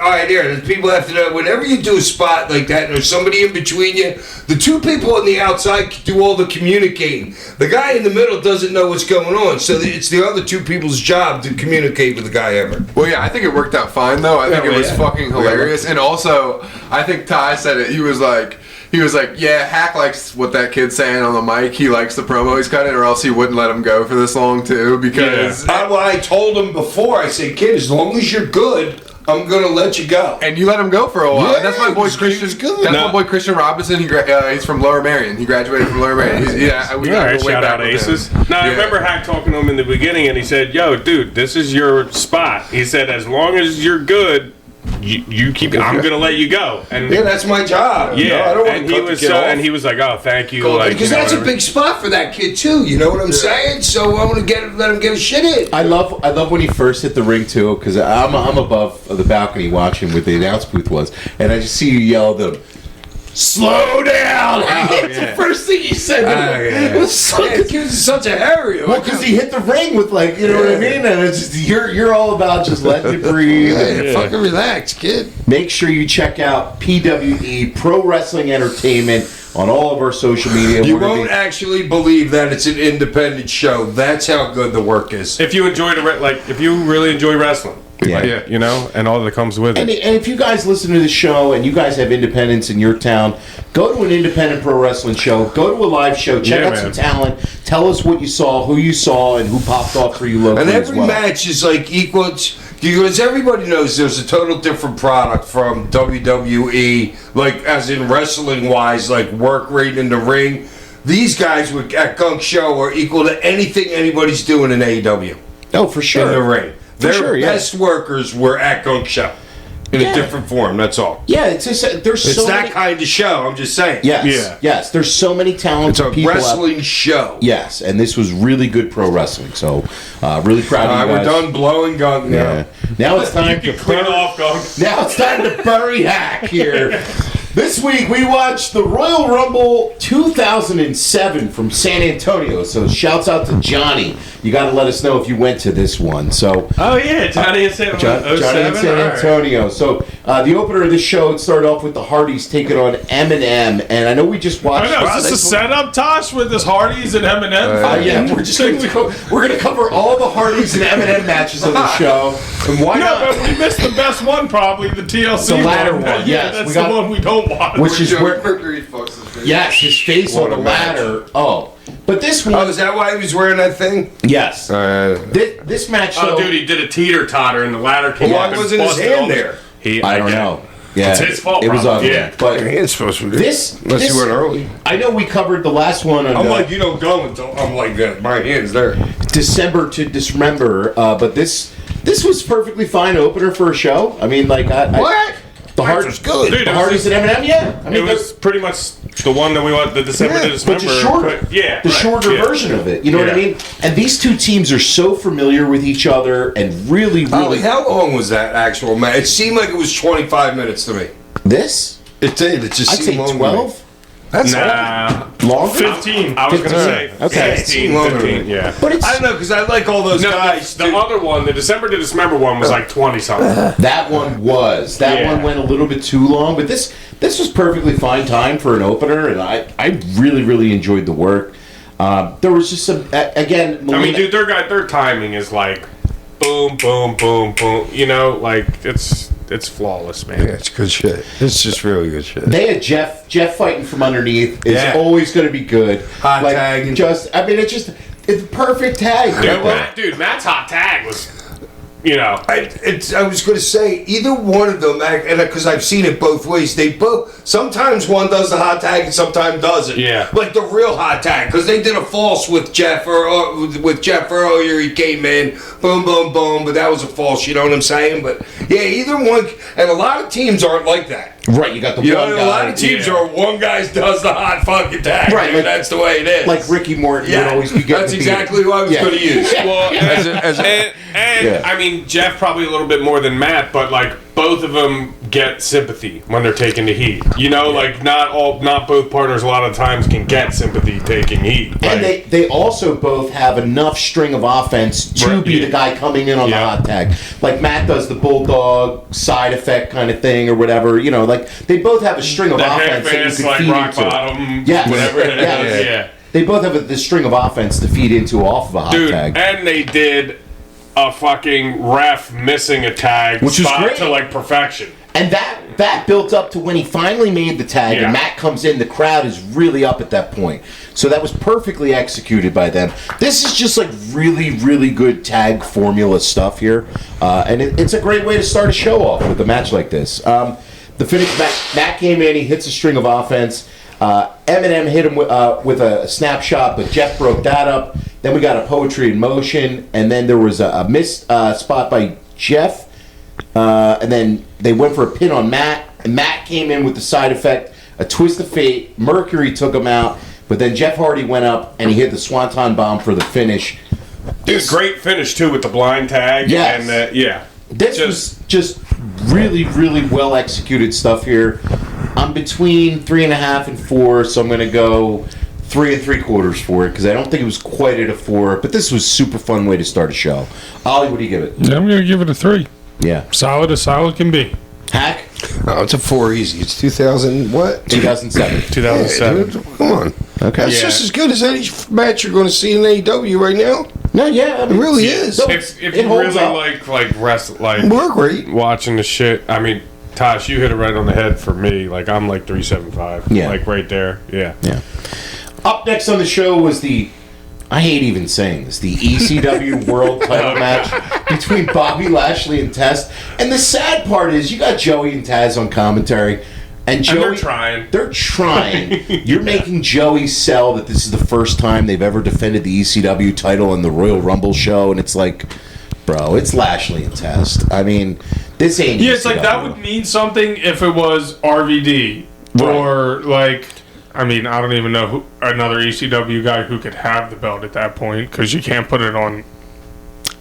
all right, there. The people have to know, whenever you do a spot like that and there's somebody in between you, the 2 people on the outside do all the communicating. The guy in the middle doesn't know what's going on, so it's the other 2 people's job to communicate with the guy ever. Well, yeah, I think it worked out fine, though. I think it was fucking hilarious. And also, I think Ty said it. He was like, yeah, Hack likes what that kid's saying on the mic. He likes the promo he's cutting, or else he wouldn't let him go for this long, too, because... I told him before, I said, kid, as long as you're good, I'm going to let you go. And you let him go for a while. Yeah, And that's my boy he was Christian. good. That's No. my boy Christian Robinson. He's from Lower Merion. He graduated from Lower Merion. We All got right, to go way shout back out with Aces. him. No, I Yeah. remember Hack talking to him in the beginning, and he said, "Yo, dude, this is your spot." He said, "As long as you're good, you keep. I'm gonna let you go." And Yeah, that's my job. yeah, You know, I don't want and to he cut the was kid so, off. and he was like, "Oh, thank you." Cool, Like, Because you know, that's a whatever. big spot for that kid too. You know what I'm saying? So I want to let him get his shit in. I love when he first hit the ring too, because I'm above the balcony watching where the announce booth was, and I just see you yell at him, "Slow down!" It's the first thing he said. It was so Yeah, the kid's such a harrier. well, because he hit the ring with what I mean, and it's just you're all about just letting it breathe. Hey, fucking relax, kid. Make sure you check out PWE Pro Wrestling Entertainment on all of our social media. You We're gonna won't be- actually believe that it's an independent show. That's how good the work is. If you enjoy if you really enjoy wrestling, Yeah. like, you know, and all that comes with And it. if you guys listen to the show and you guys have independents in your town, go to an independent pro wrestling show. Go to a live show. Check Yeah, out man. some talent. Tell us what you saw, who you saw, and who popped off for you locally And as every well. match is like equal. Because everybody knows there's a total different product from WWE, like as in wrestling wise, like work rate in the ring. these guys at Gunk Show are equal to anything anybody's doing in AEW Oh, for sure. in the ring. Their sure, yeah. best workers were at Gunk Show in a different form. That's all. Yeah, it's just there's It's so that many, kind of show. I'm just saying. Yes, Yeah. yes. There's so many talented It's a people. wrestling show. Yes, and this was really good pro wrestling. So, really proud All of right, you we're guys. done blowing Gunk now. Yeah. Now it's time to Clean off, Gunk. Now it's time to bury Hack here. This week we watched the Royal Rumble 2007 from San Antonio. So shouts out to Johnny. You got to let us know if you went to this one. So Oh yeah, Johnny and San Johnny in San Antonio. So the opener of the show started off with the Hardys taking on Eminem, and I know we just watched. I know. Is this a setup, Tosh, with this Hardy's and Eminem? Yeah, we're gonna cover all the Hardys and Eminem matches of the show. And why No, not? but we missed the best one, probably the TLC The latter one, Yeah, yes. that's We got- the one we don't watch. Which is Joe where, Mercury fucks his face. yes, his face on What the a match. ladder. Oh, but this one, Oh, is that why he was wearing that thing? yes, this match. Oh, though, dude, he did a teeter totter and the ladder came Why up and wasn't his busted all hand the- there? I don't know. Yeah, It's his fault, It was probably. ugly. Yeah. But Hand's supposed to be. this, Unless this you went early. I know we covered the last one on I'm like, you don't go until I'm like that. My hand's there. December to dismember, but this was perfectly fine opener for a show. I mean, like the Match Hard was good. Dude, the it was Hardys and Eminem. Yeah, I It mean, was pretty much the one that we want, the December Yeah, to but December. the shorter, Yeah, the right, shorter yeah. version of it. You know what I Yeah. mean? And these two teams are so familiar with each other and really, really. How long was that actual match? It seemed like it was 25 minutes to me. This? It did. It just I'd seemed say long to me. 12. That's Nah, Longer? 15. I was going to 15. say Okay. 16, Longer. 15, yeah. But it's I don't know because I like all those No, guys. the other one, the December to December one, was like 20 something. that one was. That Yeah. one went a little bit too long, but this was perfectly fine time for an opener, and I really, really enjoyed the work. There was just some, again, I mean, Melina- dude, their timing is like boom, boom, boom, boom. You know, like it's flawless, man. Yeah, it's good shit. It's just really good shit. they had Jeff fighting from underneath is Yeah. always going to be good. Hot tag and- Just, I mean, it's a perfect tag. Dude, Matt's hot tag was, you know. I was going to say either one of them, and because I've seen it both ways. They both sometimes one does the hot tag and sometimes doesn't. Yeah. like the real hot tag because they did a false with Jeff with Jeff earlier. He came in, boom, boom, boom, but that was a false. You know what I'm saying? But yeah, either one, and a lot of teams aren't like that. Right, you got the You one know, guy. a lot of teams yeah. are one guy does the hot fucking tag. Right, Right, like- that's the way it is. like Ricky Morton would always be getting That's beat. exactly who I was Yeah. going to use. Well, and Yeah. I mean, Jeff probably a little bit more than Matt, but like both of them get sympathy when they're taking the heat. You know, like not both partners a lot of times can get sympathy taking heat. And Like, they also both have enough string of offense to Right, be yeah. the guy coming in on the Yeah. hot tag. Like Matt does the bulldog side effect kind of thing or whatever. You know, like they both have a string of the offense that you half-ass, can like feed rock into. bottom, Yes. whatever it is. Yes. Yeah. They both have this string of offense to feed into off of a hot Dude, tag. and they did a fucking ref missing a tag Which was spot great. to like perfection. And that built up to when he finally made the tag Yeah. and Matt comes in, the crowd is really up at that point. So that was perfectly executed by them. This is just like really, really good tag formula stuff here. And it's a great way to start a show off with a match like this. The finish, Matt came in, he hits a string of offense. Eminem hit him with a snapshot, but Jeff broke that up. Then we got a poetry in motion, and then there was a missed spot by Jeff. And then they went for a pin on Matt, and Matt came in with the side effect, a twist of fate. Mercury took him out, but then Jeff Hardy went up and he hit the Swanton bomb for the finish. Dude, great finish too with the blind tag. Yes. And yeah. This was just really, really well executed stuff here. I'm between 3.5 and 4, so I'm going to go 3 3/4 for it because I don't think it was quite at a 4. But this was a super fun way to start a show. Ollie, what do you give it? I'm going to give it a 3. Yeah, Solid as solid can be. Hack Oh, it's a 4 easy. It's 2000 what? 2007. 2007. Yeah, dude, come on. Okay. That's just as good as any match you're going to see in AEW right now. No, yeah, I It mean, really is. No, If it you holds really up. like wrestling, like We're great. watching the shit. I mean, Tosh, you hit it right on the head for me. Like I'm like 375. Yeah. Like right there. Yeah. Yeah. Up next on the show was I hate even saying this, the ECW World Title match between Bobby Lashley and Test. And the sad part is you got Joey and Taz on commentary, And Joey, they're trying. They're trying. You're making Joey sell that this is the first time they've ever defended the ECW title in the Royal Rumble show, and it's like, bro, it's Lashley and Test. I mean, this ain't. Yeah, it's like ECW. that would mean something if it was RVD or like. I mean, I don't even know another ECW guy who could have the belt at that point because you can't put it on.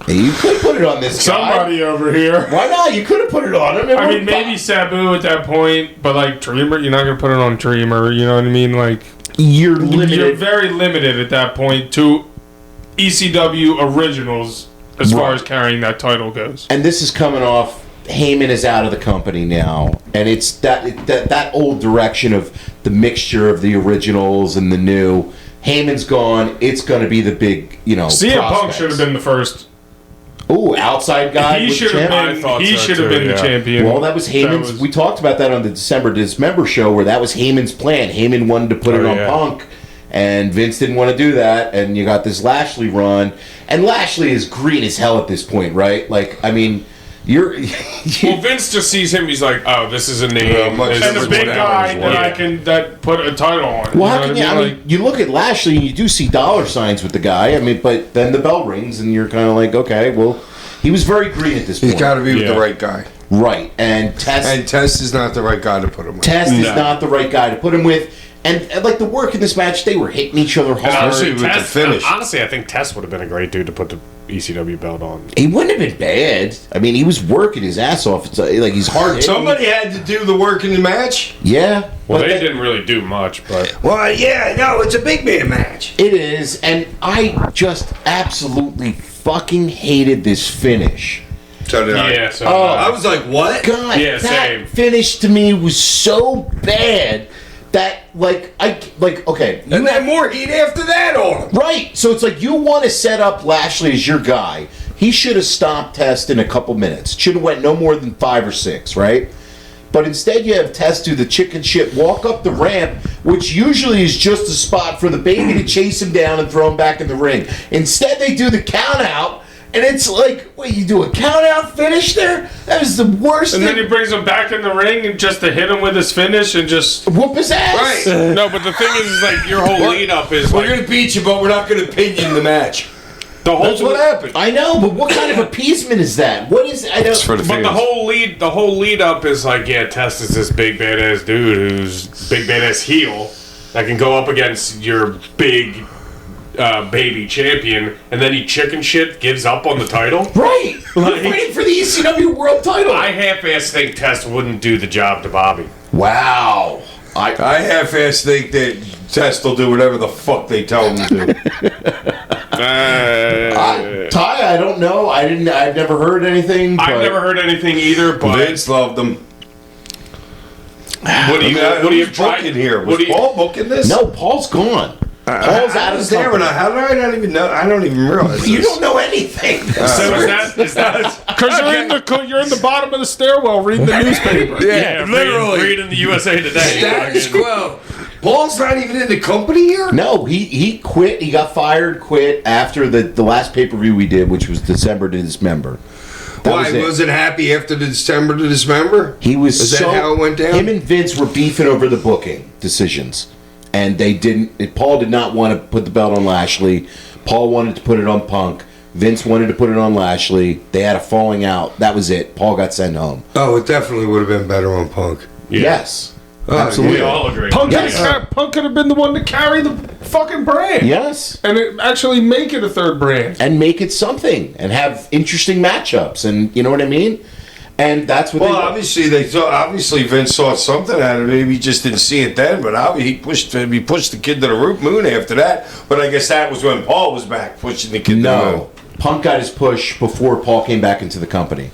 You could put it on this guy. Somebody over here. Why not? You could have put it on him. I mean, maybe Sabu at that point, but like Dreamer, you're not gonna put it on Dreamer. You know what I mean? Like you're limited. You're very limited at that point to ECW originals as far as carrying that title goes. And this is coming off. Heyman is out of the company now, and it's that old direction of the mixture of the originals and the new. Heyman's gone. It's going to be the big, CM Punk should have been the first. Ooh, outside guy. He should have been. He should have been the champion. Well, that was Heyman's. We talked about that on the December Dismember show, where that was Heyman's plan. Heyman wanted to put it on Punk, and Vince didn't want to do that. And you got this Lashley run, and Lashley is green as hell at this point, right? Like, I mean. Well, Vince just sees him. He's like, "Oh, this is a name, and a big guy that put a title on." Well, how can you? I mean, you look at Lashley and you do see dollar signs with the guy. I mean, but then the bell rings and you're kind of like, okay, well, he was very green at this point. He's got to be with the right guy, right? And Test is not the right guy to put him with. Test is not the right guy to put him with. And like the work in this match, they were hitting each other hard. Honestly, I think Test would have been a great dude to put the ECW belt on. He wouldn't have been bad. I mean, he was working his ass off. It's like he's hard hitting. Somebody had to do the work in the match. Yeah. Well, they didn't really do much, but it's a big man match. It is, and I just absolutely fucking hated this finish. So did I. Yeah. So I was like, what? God, yeah, that same. finish to me was so bad. That, okay. And then more heat after that on him. Right. So it's like you want to set up Lashley as your guy. He should have stopped Test in a couple minutes. Should have went no more than 5 or 6, right? But instead you have Test do the chicken shit, walk up the ramp, which usually is just a spot for the baby to chase him down and throw him back in the ring. Instead they do the count out. And it's like, wait, you do a count-out finish there? That was the worst thing. And then he brings him back in the ring and just to hit him with his finish and just... whoop his ass. Right. No, but the thing is like, your whole lead-up is we're going to beat you, but we're not going to pin you in the match. That's what happened. I know, but what kind of appeasement is that? What is... I don't... But the whole lead-up is like, Test is this big badass dude who's big badass heel that can go up against your big... baby champion, and then he chicken shit gives up on the title. Right. Like, you're waiting for the ECW World Title. I half-ass think Test wouldn't do the job to Bobby. Wow. I half-ass think that Test will do whatever the fuck they tell him to do. Ty, I don't know. I've never heard anything. I've never heard anything either. But Vince loved him. What do you try in here? Was Paul booking this? No, Paul's gone. Paul's out of there, but how did I not even know? I don't even realize. You don't know anything. So is that because you're in the bottom of the stairwell reading the newspaper. Yeah, literally reading the USA Today. Status quo. Paul's not even in the company here? No, he quit. He got fired, quit after the last pay-per-view we did, which was December to Dismember. Why? Wasn't happy after the December to Dismember? He was Is that how it went down? Him and Vince were beefing over the booking decisions. And they didn't. Paul did not want to put the belt on Lashley. Paul wanted to put it on Punk. Vince wanted to put it on Lashley. They had a falling out. That was it. Paul got sent home. Oh, it definitely would have been better on Punk. Yeah. Yes. Absolutely. We all agree. Punk could have been the one to carry the fucking brand. Yes. And actually make it a third brand. And make it something. And have interesting matchups. And you know what I mean? And that's what obviously Vince saw something out of it. Maybe he just didn't see it then, but he pushed the kid to the moon after that. But I guess that was when Paul was back pushing the kid to the moon. Punk got his push before Paul came back into the company.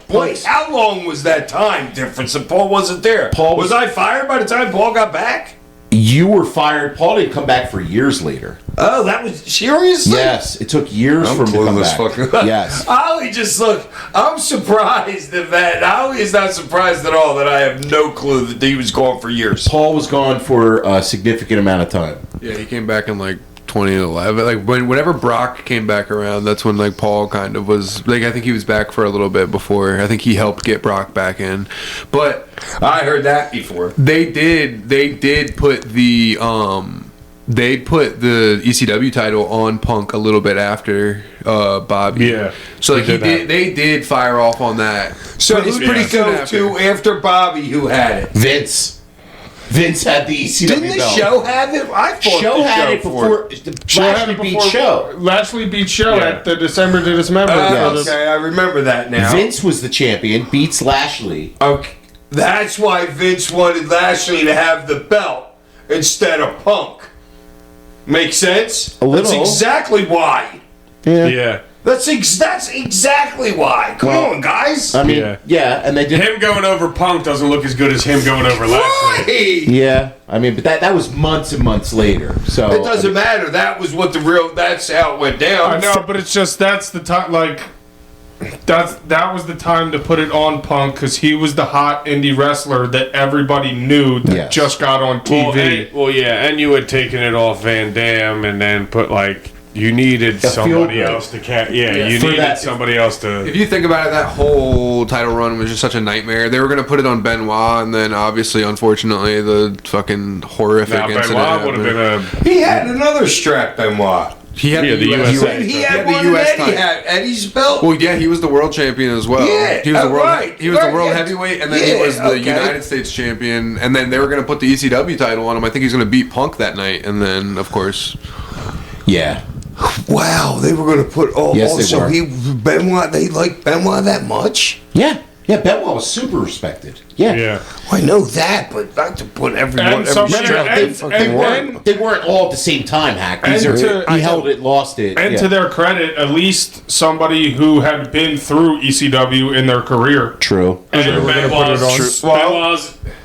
Wait, how long was that time difference if Paul wasn't there? Was I fired by the time Paul got back? You were fired. Paul didn't come back for years later. Oh, that was seriously? Yes, it took years for him to come back. Yes. I'm surprised at that. Ollie is not surprised at all that I have no clue that he was gone for years. Paul was gone for a significant amount of time. Yeah, he came back in like 2011. Like whenever Brock came back around, that's when like Paul kind of was like, I think he was back for a little bit before. I think he helped get Brock back in, but I heard that before. they did put the ECW title on Punk a little bit after Bobby. Yeah. So like They they did fire off on that. So who did he go to after Bobby? Who had it? Vince had the ECW Didn't the belt. show have it? I thought Show the had show it before. Lashley beat Show. Lashley beat Show Yeah. at the December to Dismember. Okay, I remember that now. Vince was the champion, beats Lashley. Okay, that's why Vince wanted Lashley to have the belt instead of Punk. Make sense? A little. That's exactly why. Yeah. That's exactly why. Come on, guys. I mean, yeah, and they did. Him going over Punk doesn't look as good as him going over Lashley. Right. Yeah, I mean, but that was months and months later. So It doesn't matter. That was what that's how it went down. I know, but it's just that's the time. Like that was the time to put it on Punk because he was the hot indie wrestler that everybody knew that Yes. just got on TV. Well, and you had taken it off Van Dam and then put like you needed somebody field else to you For needed that- somebody else to. If you think about it, that whole title run was just such a nightmare. They were going to put it on Benoit, and then obviously, unfortunately, the fucking horrific Now incident Benoit would have happened. been He had another strap, Benoit. He had the US USA. He title. had the one US Eddie title. had. Eddie's belt. Well, yeah, he was the world champion as well. Yeah, he was the world. right, He was the right, world yeah. heavyweight, and then Yeah, he was the okay. United States champion. And then they were going to put the ECW title on him. I think he's going to beat Punk that night. And then, of course, yeah, Wow, they were going to put all. Yes, they also, were. Benoit. They like Benoit that much? yeah. Benoit was super respected. Yeah, yeah. I know that, but not to put everyone. And some- every and- strap they and- fucking and weren't. then- They weren't all at the same time, Hack. These And are to- he held it, lost it. And yeah. to their credit, at least somebody who had been through ECW in their career. True. And they were gonna put it on. Benoit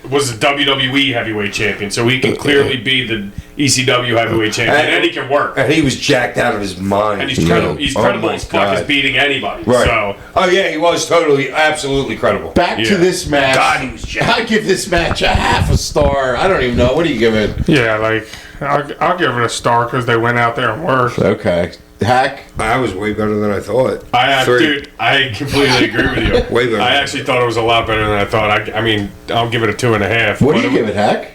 was a WWE heavyweight champion, so he can clearly be the ECW heavyweight champion, and he can work. And he was jacked out of his mind. And he's credible. He's Oh credible my as fuck as God. beating anybody. Right. So Oh yeah, he was totally, absolutely credible. Back to Yeah. this match. God, he was jacked. I give this match a half a star. I don't even know. What do you give it? Yeah, like I'll give it a star because they went out there and worked. Okay. Hack. That was way better than I thought. Dude, I completely agree with you. Way better. I actually thought it was a lot better than I thought. I mean, I'll give it a 2.5. What do you give it, Hack?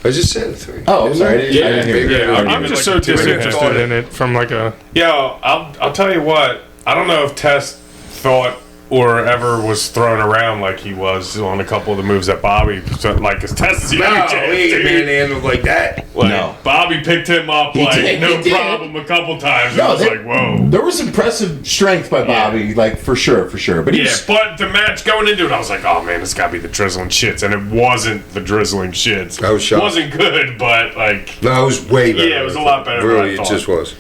I just said 3. Oh, I'm sorry. I didn't hear you. Yeah, I'm just so like a 2.5. disinterested in it from like a. Yo, I'll tell you what. I don't know if Test thought or ever was thrown around like he was on a couple of the moves that Bobby. Like, his Test is No, he ain't manhandled like that. Like, No. Bobby picked him up He like did, no he did. problem a couple times. No, I was they- like, whoa. There was impressive strength by Bobby, like for sure. But he Yeah, was, but the match going into it, I was like, oh man, it's got to be the drizzling shits. And it wasn't the drizzling shits. I was shocked. It wasn't good, but like. No, it was way better. Yeah, it was a lot better than I Really, it thought. just was.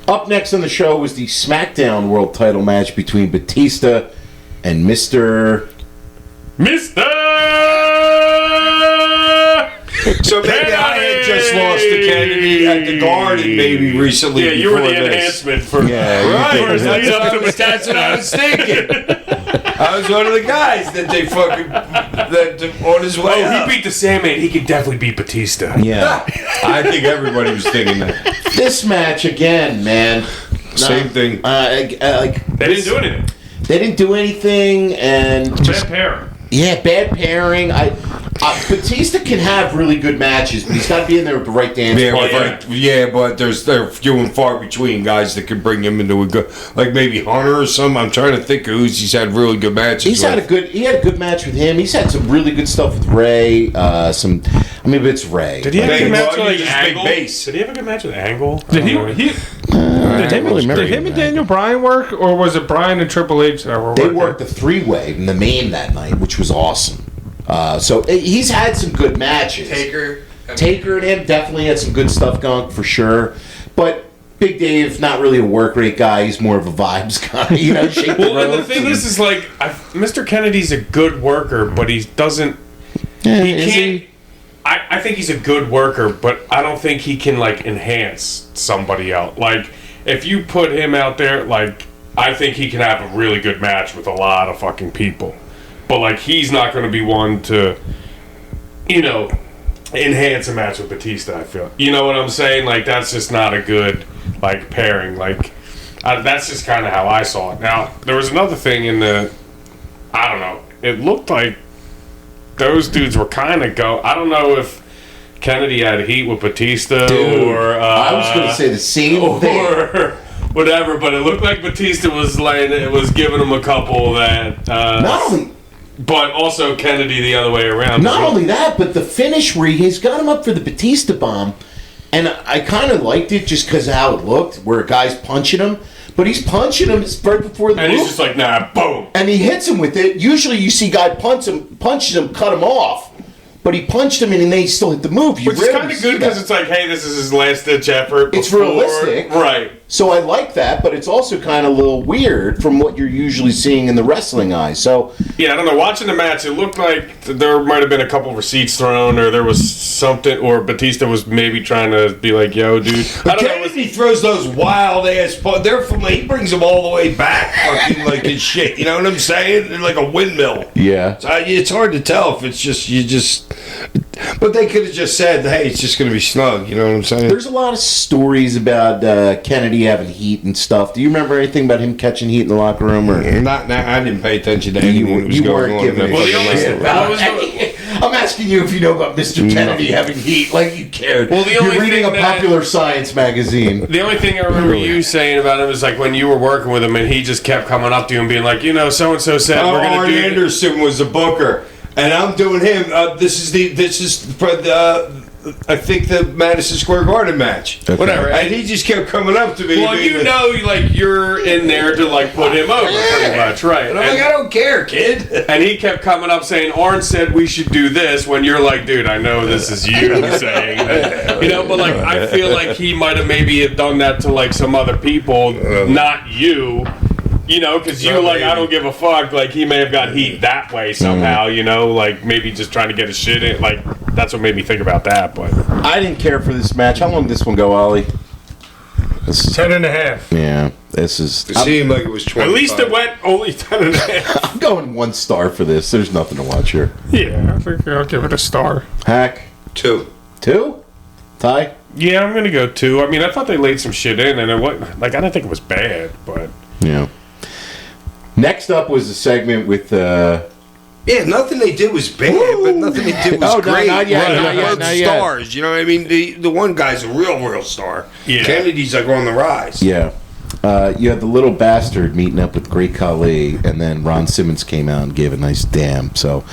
up next on the show was the SmackDown World Title match between Batista and Mr. Mister! So maybe I had just lost to Kennedy at the Garden maybe recently. Yeah, you were the before this. enhancement for. Right, For his lead up to that's what I was thinking. I was one of the guys that they fucking on his way Oh, up. he beat the Sandman. He could definitely beat Batista. Yeah. I think everybody was thinking that. This match again, man. Same thing. Like They didn't do anything. They didn't do anything, and Bad pair. yeah, bad pairing. Batista can have really good matches, but he's got to be in there with the right dance Yeah, partner. but they're few and far between guys that can bring him into a good, like maybe Hunter or some. I'm trying to think of who's he's had really good matches. He had a good match with him. He's had some really good stuff with Ray. It's Ray. Did he have a Big good match ball, with you like just big Angle? bass. Did he have a good match with Angle? Did I don't know. he I don't really remember. did him and Daniel Bryan work, or was it Bryan and Triple H that were They working? worked the three-way in the main that night, which was awesome. So he's had some good matches. Taker and him definitely had some good stuff going for sure. But Big Dave, not really a work rate guy. He's more of a vibes guy. You know, shake the Well, and the ropes thing is like, Mr. Kennedy's a good worker, but he doesn't. He can't. I think he's a good worker, but I don't think he can like enhance somebody else. Like, if you put him out there, like, I think he can have a really good match with a lot of fucking people. But like, he's not going to be one to, enhance a match with Batista. I feel, you know what I'm saying? Like that's just not a good like pairing. Like that's just kind of how I saw it. Now there was another thing in the, I don't know. It looked like those dudes were kind of I don't know if Kennedy had heat with Batista or I was going to say the same thing. Or whatever, but it looked like Batista was giving him a couple that. Not only. But also Kennedy the other way around. Not only that, but the finish where he's got him up for the Batista bomb, and I kind of liked it just because of how it looked, where a guy's punching him, but he's punching him right before the and move, he's just like, nah, boom. and he hits him with it. Usually you see guy punches him, cut him off. But he punched him and then he still hit the move. Which is kind of good because it's like, hey, this is his last ditch effort. It's realistic. Right. So I like that, but it's also kind of a little weird from what you're usually seeing in the wrestling eye. So yeah, I don't know. Watching the match, it looked like there might have been a couple receipts thrown, or there was something, or Batista was maybe trying to be like, "Yo, dude." I don't know. Kennedy throws those wild ass. He brings them all the way back, fucking like his shit. You know what I'm saying? They're like a windmill. yeah, So it's hard to tell if it's just. But they could have just said, "Hey, it's just going to be snug." You know what I'm saying? there's a lot of stories about Kennedy having heat and stuff. Do you remember anything about him catching heat in the locker room? Or Not. I didn't pay attention to anything that was you going weren't on. giving in a that the only shit thing- about what was it. I'm asking you if you know about Mr. Kennedy having heat, like you cared. Well, the only You're reading thing a that- popular science magazine. The only thing I remember you saying about him is like when you were working with him and he just kept coming up to you and being like, so and so said we're going Arn to do. Anderson was the booker, and I'm doing him. This is for the. I think the Madison Square Garden match. Okay. Whatever. And he just kept coming up to me. Well, like you're in there to like put him over, pretty much, right? And I'm like, I don't care, kid. And he kept coming up saying, Arn said we should do this, when you're like, dude, I know this is you saying that. But like, I feel like he might have maybe done that to like some other people, not you. Because you like, I don't give a fuck. Like, he may have got heat that way somehow, like maybe just trying to get his shit in. Like, that's what made me think about that. But I didn't care for this match. How long did this one go, Ollie? 10.5. Yeah, this is. It seemed like it was 25. at least it went only 10.5. I'm going 1 star for this. There's nothing to watch here. Yeah, I think I'll give it a star. Hack 2. 2. Ty. Yeah, I'm gonna go 2. I mean, I thought they laid some shit in, and I didn't think it was bad, but Yeah. Next up was a segment with. Yeah, nothing they did was bad, but nothing they did was Oh, no, great. not yet, Right, not they yet, were not yet. stars. You know what I mean? The one guy's a real star. Yeah. Kennedy's like on the rise. Yeah. You had the little bastard meeting up with Great Khali, and then Ron Simmons came out and gave a nice damn. So,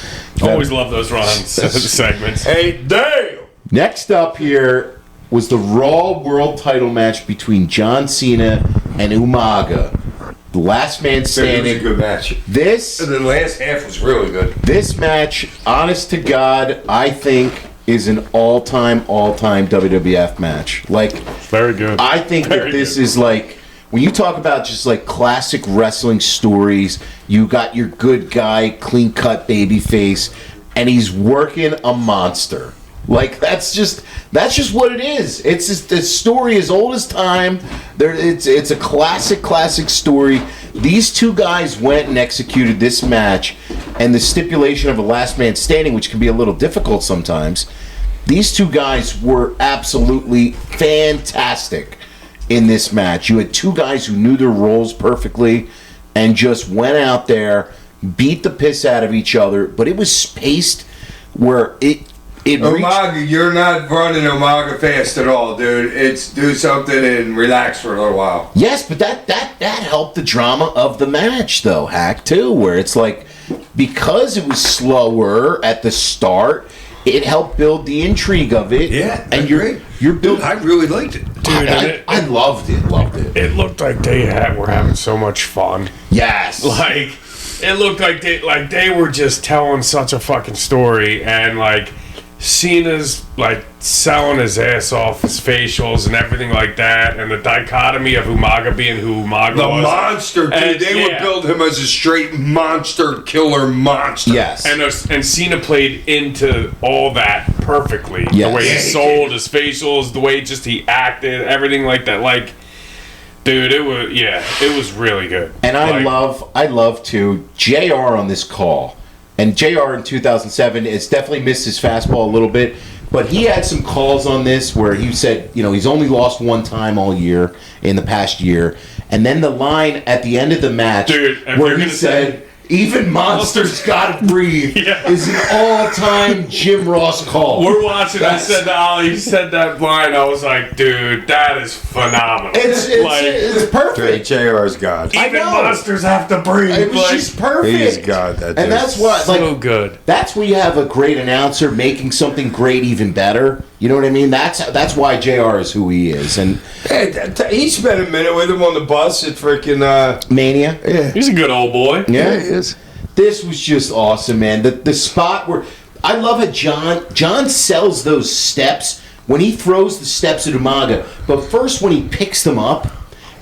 always love those runs segments. Hey, damn! next up here was the Raw World Title match between John Cena and Umaga. The last man It was a standing. good match. This The last half was really good. This match, honest to God, I think is an all-time WWF match. Like, Very good. I think that Very this good. is like, when you talk about just like classic wrestling stories, you got your good guy, clean-cut babyface, and he's working a monster. Like, that's just what it is. It's just a story as old as time. It's a classic story. These two guys went and executed this match, and the stipulation of a last man standing, which can be a little difficult sometimes. These two guys were absolutely fantastic in this match. You had two guys who knew their roles perfectly and just went out there, beat the piss out of each other, but it was spaced where it reached. Umaga, you're not running Umaga fast at all, dude. It's do something and relax for a little while. Yes, but that helped the drama of the match, though, Hack, too, where it's like, because it was slower at the start, it helped build the intrigue of it. Yeah, and great. you're building. I really liked it. Dude, I loved it. it looked like they were having so much fun. Yes. Like, it looked like they were just telling such a fucking story, and like Cena's like selling his ass off, his facials and everything like that, and the dichotomy of Umaga being who Umaga The was. monster, dude. And, They would build him as a straight monster, killer monster. Yes. And Cena played into all that perfectly. Yes. The way Yeah, he he sold his facials, the way just he acted, everything like that. Like, dude, it was really good. And I Like, love too, JR on this call. And JR in 2007 has definitely missed his fastball a little bit. But he had some calls on this where he said, he's only lost one time all year in the past year. And then the line at the end of the match where he said, even monsters gotta breathe is an all-time Jim Ross call. We're watching. I said to Ollie, he said that line. I was like, dude, that is phenomenal. It's perfect. JR's God. Even monsters have to breathe. It was just perfect. He's God. And that's why, so good. That's where you have a great announcer making something great even better. You know what I mean? That's why JR is who he is. And he spent a minute with him on the bus at freaking Mania. Yeah, he's a good old boy. Yeah, he is. This was just awesome, man. The spot where I love how John sells those steps when he throws the steps at Umaga. But first, when he picks them up.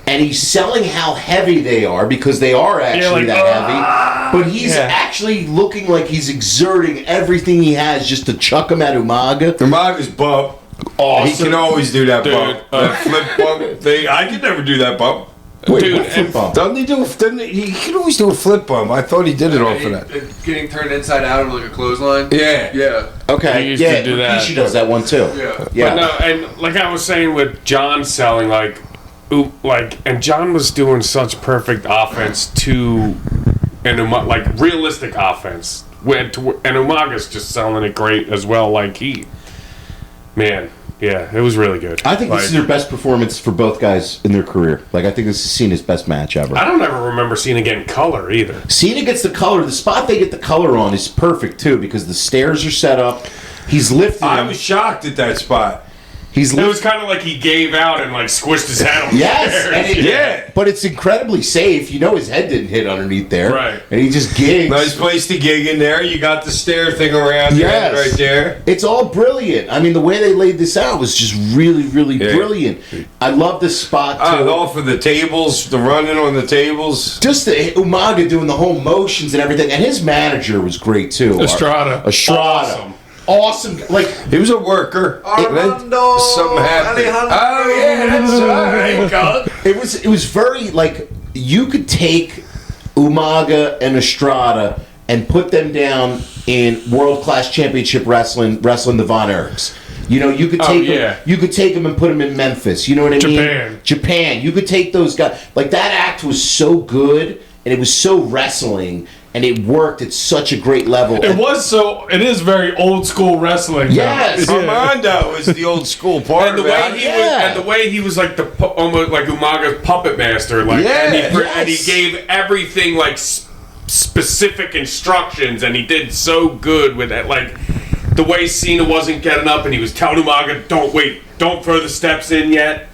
And he's selling how heavy they are because they are actually that heavy. But he's actually looking like he's exerting everything he has just to chuck them at Umaga. Umaga's bump. Awesome. He can always do that bump. That flip bump thing. I could never do that bump. Wait, dude, flip bump? He can always do a flip bump. I thought he did it off of that. Getting turned inside out of like a clothesline. Yeah. Okay. He used to do that. Rikishi does that one too. Yeah. But no, and like I was saying with John selling, and John was doing such perfect offense to realistic offense. And Umaga's just selling it great as well. It was really good. I think this is their best performance for both guys in their career. I think this is Cena's best match ever. I don't ever remember Cena getting color either. Cena gets the color. The spot they get the color on is perfect too because the stairs are set up. He's lifting. I was shocked at that spot. It was kind of like he gave out and squished his head on the stairs. But it's incredibly safe. His head didn't hit underneath there. Right. And he just gigs. Nice place to gig in there. You got the stair thing around your head right there. It's all brilliant. I mean, the way they laid this out was just really, really brilliant. I love this spot, too. All for the tables, the running on the tables. Just the Umaga doing the whole motions and everything. And his manager was great, too. Estrada. Awesome. He was a worker. Armando something happened. Alejandro. That's right. God. It was very, you could take Umaga and Estrada and put them down in world-class championship wrestling the Von Erichs. You could take them. You could take them and put them in Memphis. You know what I mean? Japan. You could take those guys. That act was so good, and it was so wrestling, and it worked at such a great level. It is very old school wrestling. Yes. Armando is the old school part And the way he was almost like Umaga's puppet master. And he gave everything specific instructions, and he did so good with it. The way Cena wasn't getting up, and he was telling Umaga, don't throw the steps in yet.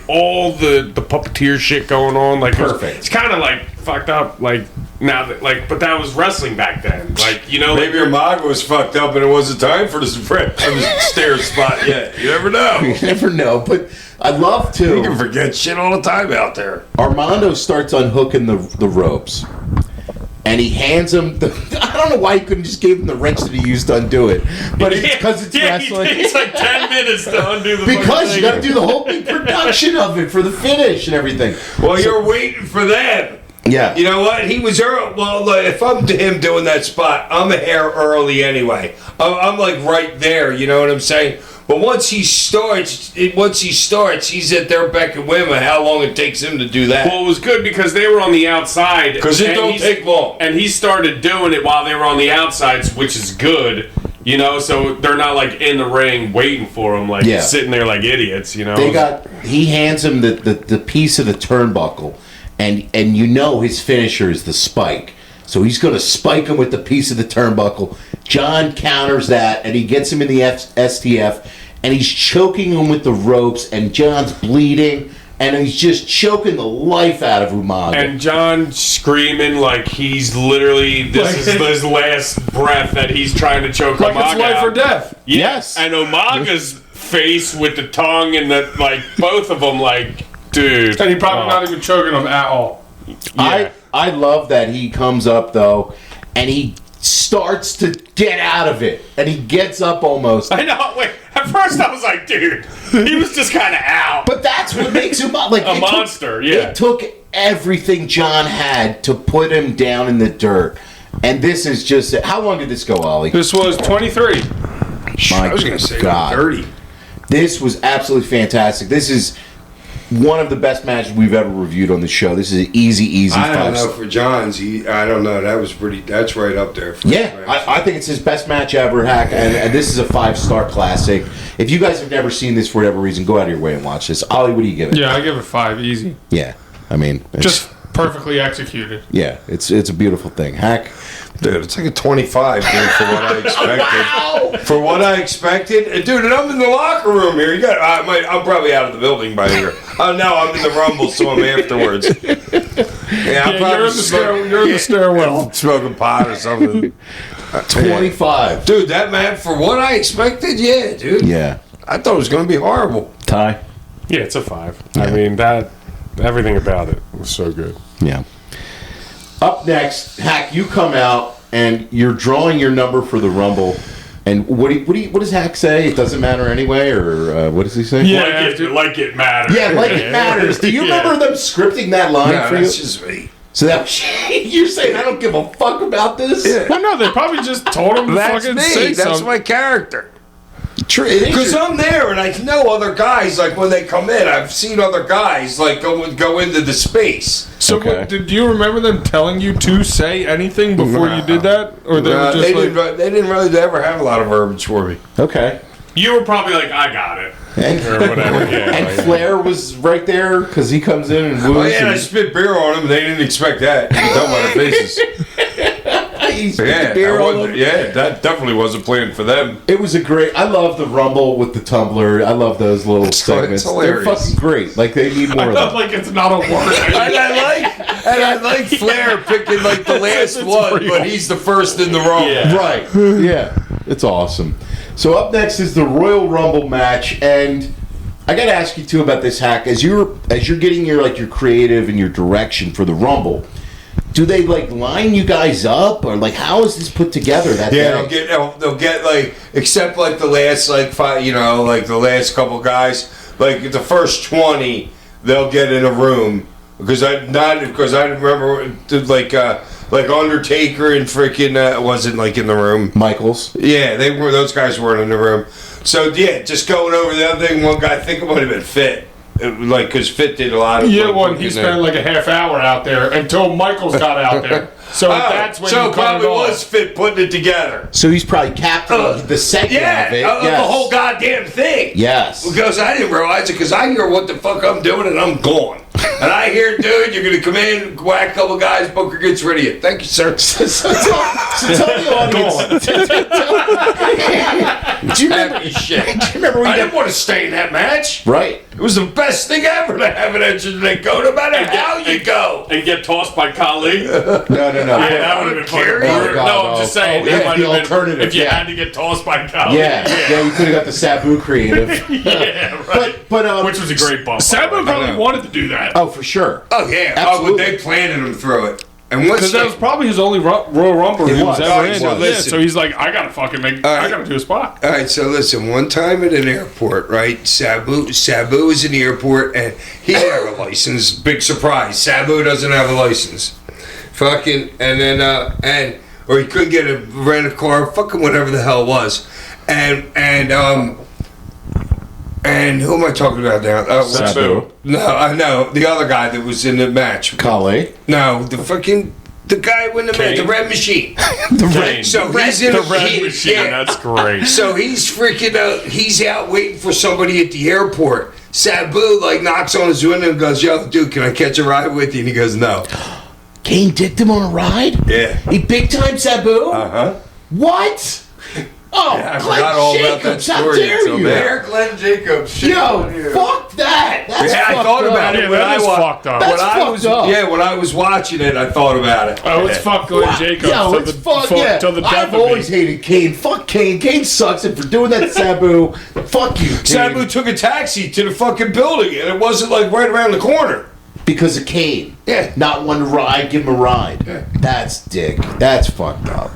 All the puppeteer shit going on. Perfect. It's kind of fucked up. Now that but that was wrestling back then. Maybe Umaga was fucked up, and it wasn't time for the stair spot yet. You never know. You never know, but I love to. You can forget shit all the time out there. Armando starts unhooking the ropes. And he hands him I don't know why he couldn't just give him the wrench that he used to undo it. But it's because it's wrestling. It's 10 minutes to undo the because you got to do the whole big production of it for the finish and everything. Well, you're waiting for that. Yeah. You know what? He was early. Well, if I'm to him doing that spot, I'm a hair early anyway. I'm right there. You know what I'm saying? But once he starts, he's at their beck and whim of how long it takes him to do that. Well, it was good because they were on the outside. Because it don't take long. And he started doing it while they were on the outsides, which is good. So they're not in the ring waiting for him, sitting there like idiots. He hands him the piece of the turnbuckle, and his finisher is the spike. So he's going to spike him with the piece of the turnbuckle. John counters that, and he gets him in the STF, and he's choking him with the ropes, and John's bleeding, and he's just choking the life out of Umaga. And John screaming like he's literally, this is his last breath that he's trying to choke Umaga it's life out. or death. Yes. And Umaga's face with the tongue and both of them dude. And he probably not even choking him at all. Yeah. I love that he comes up, though, and he starts to get out of it, and he gets up almost. I know. Wait. At first, I was like, dude, he was just kind of out. But that's what makes him a monster. It took everything John had to put him down in the dirt, and this is just. How long did this go, Ollie? This was 23. My I was going to say God. 30. This was absolutely fantastic. This is one of the best matches we've ever reviewed on the show. This is an easy I don't 5 know for John's. I don't know. That's right up there. For Yeah, I think it's his best match ever, Hack, and this is a 5-star classic. If you guys have never seen this for whatever reason, go out of your way and watch this. Ollie, what do you give it? Yeah, I give it 5, easy. Yeah, I mean, Just perfectly executed. yeah, it's a beautiful thing. Hack, Dude, it's like a 25, dude, for what I expected. For what I expected. Dude, and I'm in the locker room here. I'm probably out of the building by here. Oh, no, I'm in the Rumble, so I'm afterwards. Yeah, I'm probably you're in the stairwell. smoking pot or something. 25. Dude, that man, for what I expected, yeah, dude. Yeah, I thought it was going to be horrible. Ty. Yeah, it's a 5. I mean, everything about it was so good. Yeah. Up next, Hack, you come out and you're drawing your number for the Rumble. And what does Hack say? It doesn't matter anyway, or what does he say? Yeah, like it matters. Yeah, like it matters. Do you remember them scripting that line No, for you? that's just me. So that you're saying I don't give a fuck about this? Yeah. Well, no, they probably just told him to That's fucking me. say That's something. my character. True. It is Because your- I'm there and I know other guys, like when they come in, I've seen other guys like go into the space. So, Okay. did you remember them telling you to say anything before you did that, or they were just they didn't really ever have a lot of verbiage for me. Okay. You were probably like, I got it. And, Or whatever. Yeah, and like- Flair was right there because he comes in and woos. Oh yeah, and I and spit beer on them. They didn't expect that. You can tell by their faces. he spit Yeah, the beer I on wasn't- them. yeah, that definitely wasn't planned for them. It was a great. I love the Rumble with the tumbler. I love those little segments. They're hilarious. fucking great. Like they need more of not them. like it's not a word? And I like Flair picking like the last one, but he's the first in the row. Yeah. Right. Yeah. It's awesome. So up next is the Royal Rumble match, and I got to ask you too about this, Hack. As you're getting your creative and your direction for the Rumble, do they like line you guys up, or like how is this put together? That Yeah, day? they'll get like, except like the last like 5, like the last couple guys, like the first 20, they'll get in a room because I remember like Undertaker and freaking wasn't like in the room. Michaels. Yeah, those guys weren't in the room. So yeah, just going over the other thing. One guy, I think it might have been Fit. Like, because Fit did a lot of. Yeah, like, one. He work in spent there. like a half hour out there until Michaels got out there. So that's when so you cut probably it off. was Fit putting it together. So he's probably captain of the segment of it. Yeah, Yes. the whole goddamn thing. Yes. Because I didn't realize it, because I hear what the fuck I'm doing and I'm gone. And I hear, dude, you're going to come in, whack a couple guys, Booker gets rid of you. Thank you, sir. So tell the audience. Do you remember? Happy shit. Do you remember I didn't want to stay in that match. Right. It was the best thing ever to have an entrance and go, no matter how you go. And get tossed by Kali. No. Yeah, that would have been fucking Carry? weird. Oh, No, God, I'm just no. saying. Oh, that yeah, might the have been alternative, if you yeah. had to get tossed by Kali. Yeah. You could have got the Sabu creative. Yeah, right. But Which was a great bump. Sabu probably know. wanted to do that. oh, for sure. Oh, yeah. Absolutely. Oh, but they planted him through it. And once Because that was probably his only Royal Rumble he was was. ever Oh, in. so Yeah, listen. so he's like, I gotta fucking make, I gotta do a spot. All right, so listen. One time at an airport, right? Sabu was in the airport, and he didn't have a license. Big surprise. Sabu doesn't have a license. Fucking, and then or he couldn't rent a car. Fucking whatever the hell it was, and who am I talking about now? Sabu. No, I know the other guy that was in the match. Kali. No, the guy with the red machine. Kane. So he's in the a- red he- machine. yeah. That's great. So he's freaking out. He's out waiting for somebody at the airport. Sabu like knocks on his window and goes, "Yo, dude, can I catch a ride with you?" And he goes, "No." Kane dicked him on a ride? Yeah. He big time Sabu? Uh-huh. What? Oh, I Glenn forgot all about that Jacobs, how story dare until you? now. Eric Glenn Jacobs. shit on Yo, you. fuck that. That's Yeah, I fucked thought up. about it Yeah, when that I is wa- fucked up. That's when I fucked was up. yeah, when I was watching it, I thought about it. Oh, it's fuck Glenn Jacobs. Yo, till it's the- fuck, till- yeah. till the death I've of me. always hated Kane. Fuck Kane. Kane sucks, and for doing that to Sabu, fuck you, Kane. Sabu took a taxi to the fucking building, and it wasn't like right around the corner. Because of Kane. Yeah. Not one to ride, give him a ride. Yeah. That's dick. That's fucked up.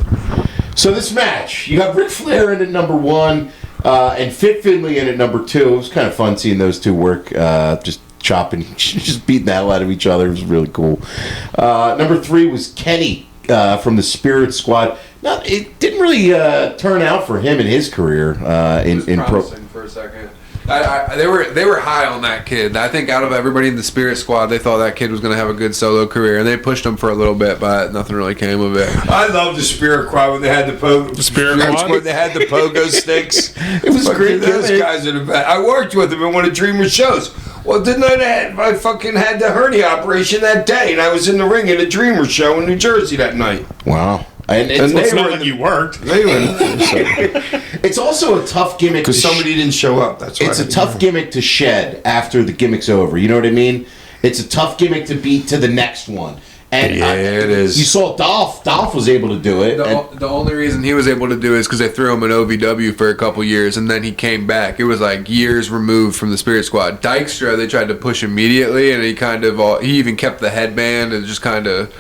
So this match, you got Ric Flair in at number 1, and Fit Finlay in at number 2. It was kind of fun seeing those two work, just chopping, just beating the hell out of each other. It was really cool. Number 3 was Kenny from the Spirit Squad. No, it didn't really turn out for him in his career in pro. For a second. They were high on that kid. I think out of everybody in the Spirit Squad, they thought that kid was going to have a good solo career, and they pushed him for a little bit, but nothing really came of it. I love the Spirit Squad when they had the Spirit Squad? They had the pogo sticks. It was great. Those guys are the best. I worked with them in one of Dreamer's shows. Well, didn't I fucking had the hernia operation that day, and I was in the ring at a Dreamer show in New Jersey that night. Wow. And It's not like you worked. They were it's also a tough gimmick because somebody didn't show up. That's why. It's a tough gimmick to shed after the gimmick's over. You know what I mean? It's a tough gimmick to beat to the next one. And it is. You saw Dolph. Dolph was able to do it. The only reason he was able to do it is because they threw him in OVW for a couple years, and then he came back. It was like years removed from the Spirit Squad. Dykstra, they tried to push immediately, and he even kept the headband and just kind of.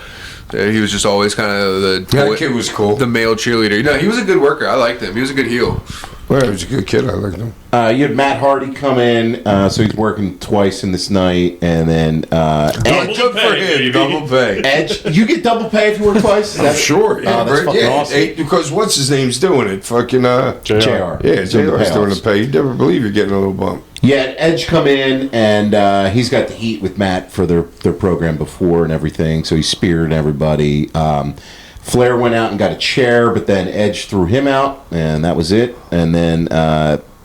He was just always kind of that kid was cool. The male cheerleader. No, he was a good worker. I liked him. He was a good heel. Well, he was a good kid. I liked him. You had Matt Hardy come in, so he's working twice in this night, and then Edge. Good for him. Double pay. Edge, you get double pay if you work twice. I'm sure. Yeah, that's fucking awesome. Because what's his name's doing it? Fucking JR. Yeah, JR's doing the pay. You never believe you're getting a little bump. Yeah, Edge come in, and he's got the heat with Matt for their program before and everything, so he speared everybody. Flair went out and got a chair, but then Edge threw him out, and that was it. And then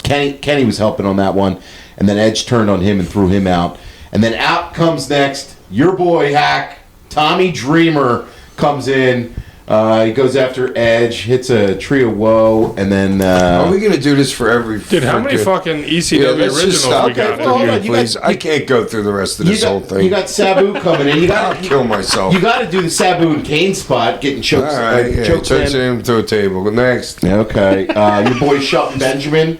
Kenny was helping on that one, and then Edge turned on him and threw him out. And then out comes next your boy Hack, Tommy Dreamer comes in. He goes after Edge, hits a tree of woe, and then... Are we going to do this for every... Dude, how many fucking ECW originals we got? Hold on, please. I can't go through the rest of this whole thing. You got Sabu coming in. I'll kill myself. You got to do the Sabu and Kane spot, getting choked. All right, choked him to a table. Next. Okay. Your boy Shelton Benjamin.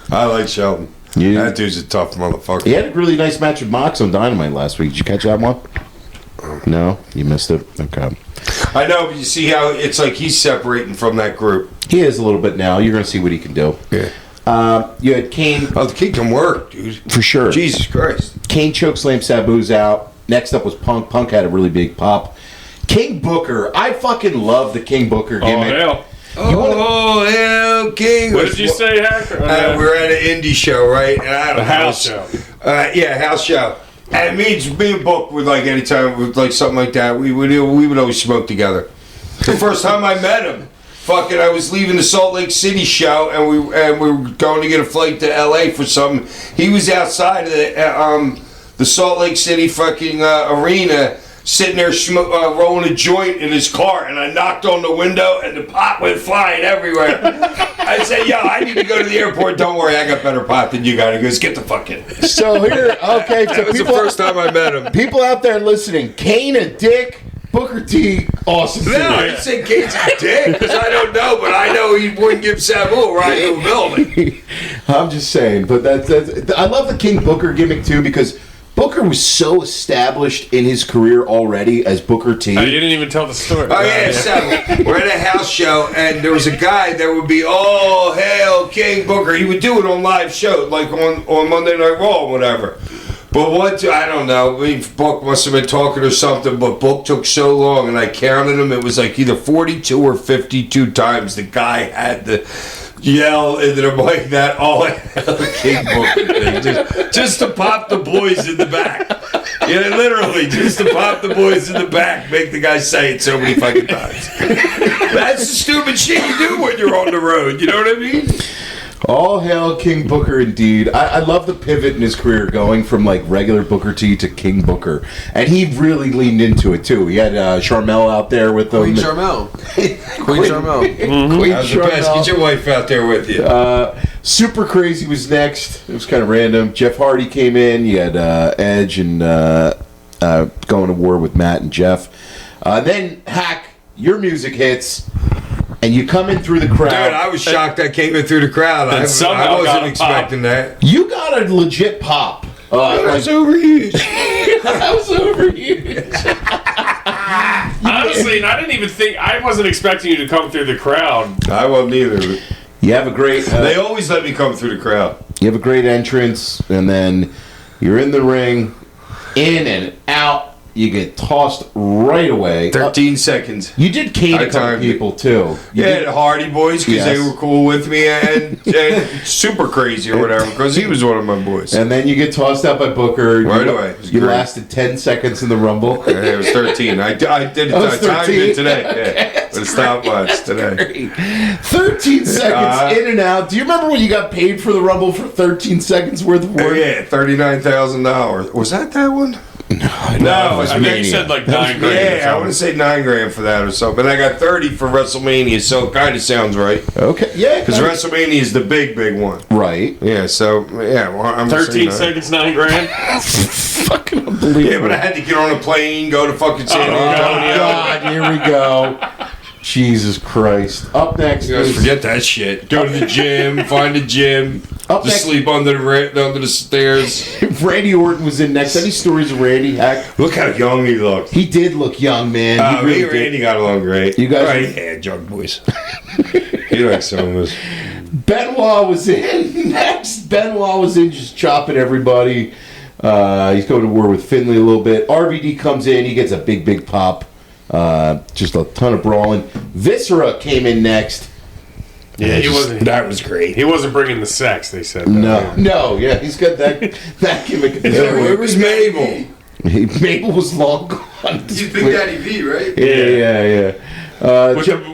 I like Shelton. Yeah. That dude's a tough motherfucker. He had a really nice match with Mox on Dynamite last week. Did you catch that one? No? You missed it? Okay. I know, but you see how it's like he's separating from that group. He is a little bit now. You're going to see what he can do. Yeah. You had Kane. Oh, the kid can work, dude. For sure. Jesus Christ. Kane chokeslammed Sabu's out. Next up was Punk. Punk had a really big pop. King Booker. I fucking love the King Booker gimmick. Hell. Oh, hell, King. What did you say, Hacker? We're at an indie show, right? And I don't know. House show. Yeah, house show. And me and Book would like anytime with like something like that, we would always smoke together. The first time I met him, fucking, I was leaving the Salt Lake City show, and we were going to get a flight to LA for something. He was outside of the Salt Lake City fucking arena, sitting there rolling a joint in his car, and I knocked on the window, and the pot went flying everywhere. I said, yo, I need to go to the airport. Don't worry, I got better pot than you got. He goes, get the fuck in. So here, okay. So That was the first time I met him. People out there listening, Kane and Dick, Booker T, awesome. No, I said Kane's a dick, because I don't know, but I know he wouldn't give Sabu a ride to a building. I'm just saying, but that's I love the King Booker gimmick too, because Booker was so established in his career already as Booker T. You didn't even tell the story. Oh, yeah, so we're at a house show, and there was a guy that would be, oh, hail King Booker. He would do it on live shows, like on Monday Night Raw or whatever. But I don't know, Book must have been talking or something, but Book took so long, and I counted him, it was like either 42 or 52 times the guy had to yell into the mic that all King Booker thing, just to pop the boys in the back. Yeah, literally, just to pop the boys in the back, make the guy say it so many fucking times. That's the stupid shit you do when you're on the road, you know what I mean? All hail King Booker, indeed. I love the pivot in his career going from like regular Booker T to King Booker. And he really leaned into it too. He had Charmel out there with him. Queen Charmel. Queen Charmel. Queen How's the best? Get your wife out there with you. Super Crazy was next. It was kind of random. Jeff Hardy came in. You had Edge and going to war with Matt and Jeff. Then Hack, your music hits. And you come in through the crowd. Dude, I was shocked I came in through the crowd. I wasn't expecting that. You got a legit pop. I was overused. I was overused. Honestly, I didn't even think, I wasn't expecting you to come through the crowd. I wasn't either. You have a great... they always let me come through the crowd. You have a great entrance, and then you're in the ring, in and out, You get tossed right away. 13 seconds. You did cane I a couple timed it. people too. You Yeah, did- the Hardy Boys, because they Yes. were cool with me, and Super Crazy or whatever, because he was one of my boys. and then you get tossed out by Booker. Right you, away. It was You great. lasted 10 seconds in the Rumble. Yeah, it was 13. I did it. Oh, it I was timed 13? it today. Yeah, with a stopwatch today. 13 seconds in and out. Do you remember when you got paid for the Rumble for 13 seconds worth of Oh, work? yeah, $39,000. Was that one? No, I think you said like 9 grand. or Yeah, I want to something. say $9,000 for that or something. But I got 30 for WrestleMania, so it kind of sounds right. Okay, yeah. Because WrestleMania is the big one. Right. Yeah, so yeah, well, I'm 13 saying seconds, 9 grand. Fucking unbelievable. Yeah, but I had to get on a plane, go to fucking San Oh, Antonio. God, here we go. Jesus Christ. Up next You guys is forget that shit. Go to the gym, find a gym, Up just next- sleep under the stairs. Randy Orton was in next. Any stories of Randy Hack? Look how young he looked. He did look young, man. Me He really and did. Randy got along great. You guys- right? Yeah, young boys. He likes some of us. Benoit was in next. Benoit was in just chopping everybody. He's going to war with Finley a little bit. RVD comes in. He gets a big pop. Just a ton of brawling. Viscera came in next. Yeah, he wasn't. That was great. He wasn't bringing the sex. They said. No, yeah, he's got that gimmick. It was Mabel. Mabel was long gone. He's Big Daddy V, right? Yeah.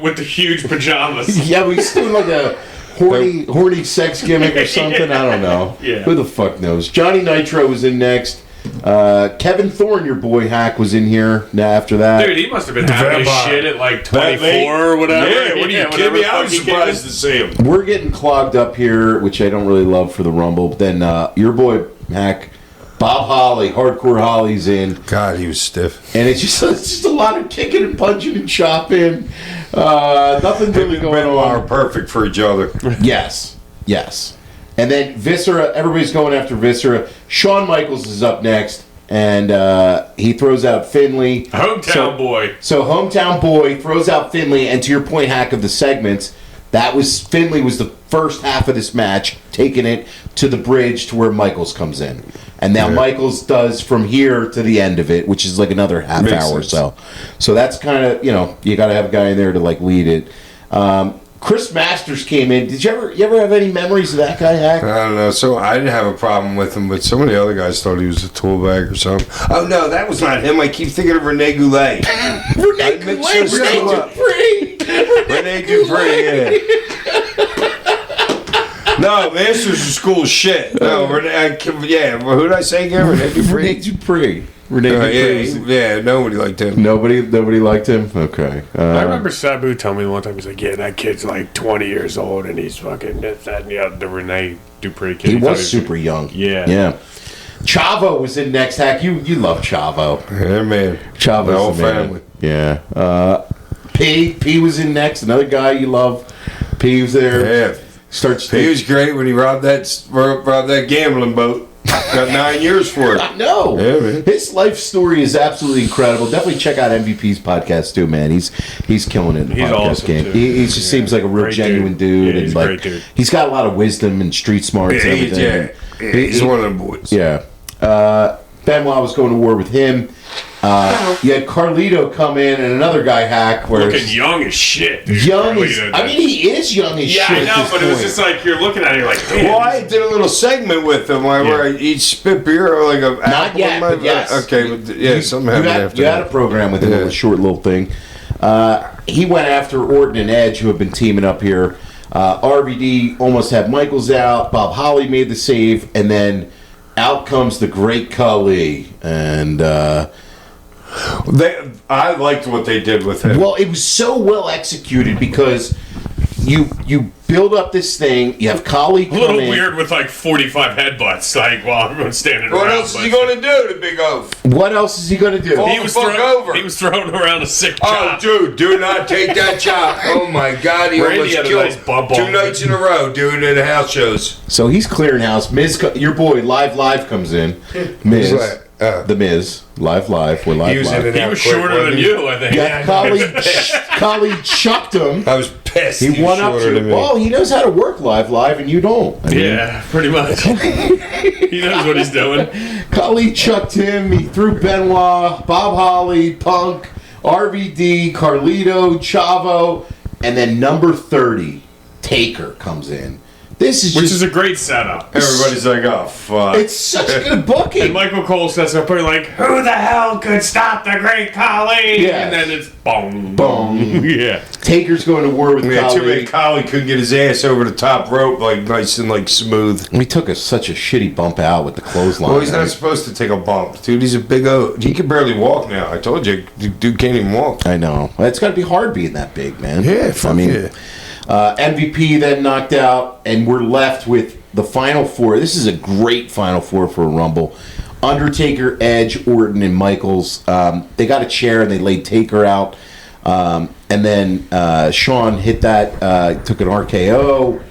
With the huge pajamas. Yeah, but he's doing like a horny sex gimmick or something. I don't know. Yeah. Who the fuck knows? Johnny Nitro was in next. Kevin Thorne, your boy Hack, was in here after that. Dude, he must have been happy as Vampire. shit at like That late? 24 or whatever. Yeah, what are you kidding me? I was surprised to see him. We're getting clogged up here, which I don't really love for the Rumble. But then your boy Hack, Bob Holly, Hardcore Holly's in. God, he was stiff. And it's just a lot of kicking and punching and chopping. Nothing really going Benoit are on. perfect for each other. Yes. And then Viscera, everybody's going after Viscera. Shawn Michaels is up next, and he throws out Finley. Hometown boy. So Hometown Boy throws out Finley, and to your point, Hack, of the segments, Finley was the first half of this match, taking it to the bridge to where Michaels comes in. And now Michaels does from here to the end of it, which is like another half Makes hour or sense. so. So that's kind of, you got to have a guy in there to like lead it. Chris Masters came in. Did you ever have any memories of that guy, Hack? I don't know. So I didn't have a problem with him, but some of the other guys thought he was a tool bag or something. Oh no, that was not him. I keep thinking of Rene Goulet. Renee Rene Dupree. Rene Dupree, yeah. No, Masters is cool as shit. No, who did I say again? Rene Dupree. Renee Dupree. Yeah, nobody liked him. Nobody liked him? Okay. I remember Sabu telling me one time, he's like, yeah, that kid's like 20 years old and he's fucking this, that, and the other. The Rene Dupree kid. He thought was super young. Yeah. Chavo was in next. Hack, you love Chavo. Yeah, man. Chavo's The whole the man. family. Yeah. P was in next. Another guy you love. P was there. Yeah. Starts. He was great when he robbed that gambling boat. Got 9 years for it. No. Yeah, man. His life story is absolutely incredible. Definitely check out MVP's podcast too, man. He's killing it in the He's podcast awesome, game. too. He just seems like a real Great genuine dude. dude. Yeah, and he's a like, great dude. He's got a lot of wisdom and street smarts and everything. He's one of them boys. Yeah. Benoit was going to war with him. You had Carlito come in and another guy, Hack, where Looking young as shit. Dude. young as, Carlito I did. mean, he is young as Yeah, shit. I know, at this but it was point. just like, you're looking at it, you're like, damn. Well, I did a little segment with him where I eat spit beer or like a Not apple yet, in my but yes. Okay, but something happened after you had a that. program with him, a Yeah. little short little thing. He went after Orton and Edge, who have been teaming up here. RVD almost had Michaels out. Bob Holly made the save, and then out comes the Great Khali. And I liked what they did with him. well, it was so well executed because you build up this thing. You have Khali A come little in. weird with like 45 headbutts, like while everyone's standing What around. else is he but- going to do, the big oaf? What else is he going to do? Oh, He was, fuck over. he was throwing around a sick Oh, chop. dude, do not take that chop. Oh, my God. He Randy almost had a killed nice bump 2 on him. nights in a row, dude, in the house shows. So he's clearing house. Miz, your boy, Live comes in. Miz, Who's that? the Miz, Live. We're Live. He was in and He out was quick, shorter wasn't than he? you, I think. Yeah, Khali chucked him. I was best. He won up shorter to than it. me. Well, he knows how to work live, and you don't. I mean, Yeah, pretty much. He knows what he's doing. Kali chucked him. He threw Benoit, Bob Holly, Punk, RVD, Carlito, Chavo, and then number 30, Taker comes in. This is Which just... is a great setup. Everybody's like, oh, fuck. It's such good booking. And Michael Cole says up there like, who the hell could stop the great Khali? Yeah. And then it's boom. Boom. Yeah. Taker's going to war with Yeah, too Kali. bad Collie couldn't get his ass over the top rope, like nice and like smooth. We took such a shitty bump out with the clothesline. Well, he's not supposed to take a bump, dude. He's a big O. He can barely walk now. I told you, dude can't even walk. I know. It's got to be hard being that big, man. Yeah, fuck yeah. MVP then knocked out, and we're left with the final four. This is a great final four for a Rumble. Undertaker, Edge, Orton, and Michaels. They got a chair, and they laid Taker out. And then Shawn hit that, took an RKO.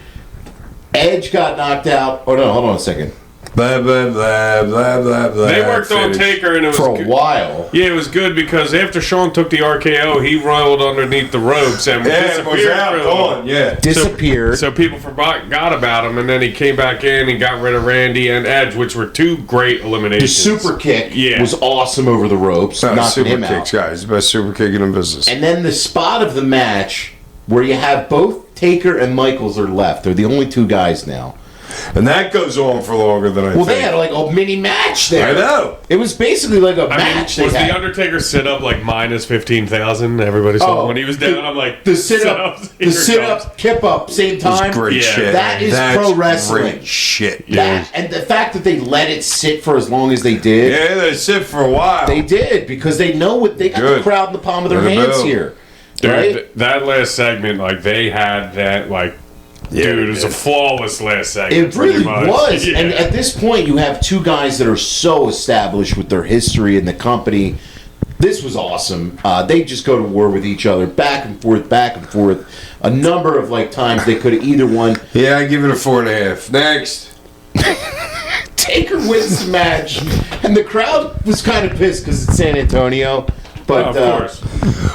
Edge got knocked out. Oh, no, hold on a second. Blah, blah, blah, blah, blah, blah. They worked on Finish. Taker and it was For a good. while. Yeah, it was good because after Shawn took the RKO, he rolled underneath the ropes and Yeah, it disappeared was out, for a little. gone, yeah. Disappeared. So people forgot about him, and then he came back in and got rid of Randy and Edge, which were two great The eliminations. super kick Yeah. was awesome over the ropes, No, knocking super him kicks, out. guys. The best super kick in the business. And then the spot of the match where you have both Taker and Michaels are left. They're the only two guys now. And that goes on for longer than I Well, think. they had like a mini match there. I know. It was basically like a I mean, match. was they had. the Undertaker sit up like minus 15,000? Everybody saw when he was down. I'm like the sit up, here kip up, same time. Great Yeah. shit. That is That's pro wrestling. Great shit. That, and the fact that they let it sit for as long as they did, Yeah, they sit for a while. they did because they know what they got the Good. crowd in the palm of their Good hands bill. here. Dude, Right? that last segment, like they had that, like, dude, it was a flawless last segment. It really pretty much. was. Yeah. And at this point, you have two guys that are so established with their history in the company. This was awesome. They just go to war with each other, back and forth, back and forth. A number of like times they could have either won. Yeah, I give it a 4.5. Next. Taker wins the match, and the crowd was kind of pissed because it's San Antonio. But of course.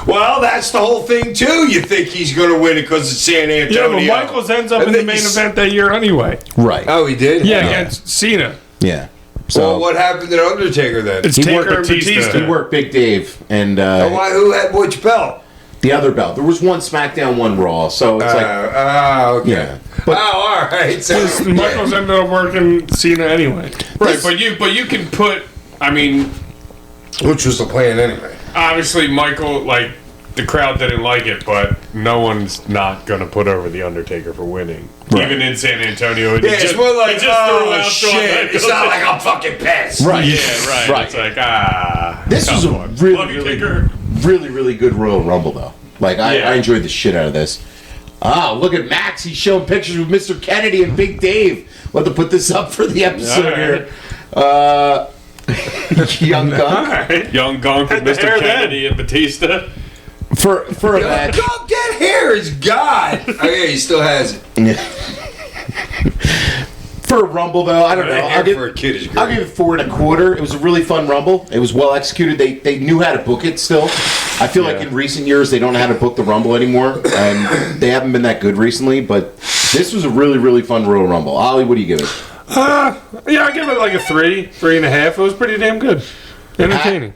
Well, that's the whole thing, too. You think he's going to win it because it's San Yeah, Antonio. but Michaels ends up And in the then main you s- event that year anyway. right, Oh, he did? Yeah, against Cena. yeah. So Well, what happened to Undertaker then? It's He Taker worked and Batista. Batista. he worked Big Dave and Who had which belt? the other belt. There was one SmackDown, one Raw. So it's like, Okay. yeah. But all right. So, Michaels ended up working Cena anyway. Right, but you can put, I mean, which was the plan anyway? obviously Michael, like, the crowd didn't like it, but no one's not going to put over The Undertaker for winning. Right. Even in San Antonio. Yeah, it's more like, threw oh, out Shawn shit. Michaels. It's not like I'm fucking pissed. right, Yeah, right. right. It's like, This was a come on. really, Love you, really, Taker. really good Royal Rumble, though. Like, I Yeah. enjoyed the shit out of this. Ah, look at Max. He's showing pictures with Mr. Kennedy and Big Dave. We'll have to put this up for the episode All here. Young Gun. Young Gunk with the Mr. hair Kennedy and Batista. For a match. Go get hair is God. Oh, yeah, he still has it. For a Rumble, though, I don't know. Hair for a kid is great. I'll give it 4 1/4. It was a really fun Rumble. It was well executed. They knew how to book it still. I feel like in recent years they don't know how to book the Rumble anymore, and they haven't been that good recently. But this was a really fun Royal Rumble. Ollie, what do you give it? Yeah, I give it like a 3.5. It was pretty damn good. Entertaining.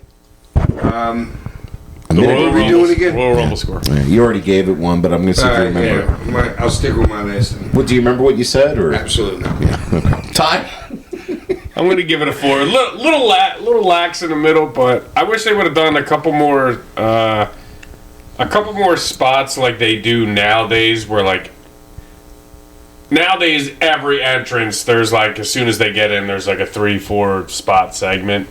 A minute? Royal we Rumble- doing again? Royal Rumble score. Yeah, you already gave it 1, but I'm going to see if you remember. I'll stick with my last one. What do you remember? What you said, or Absolutely not. time? I'm going to give it a 4. Little lax in the middle, but I wish they would have done a couple more spots like they do nowadays, where like nowadays every entrance there's like, as soon as they get in, there's like a 3-4 spot segment,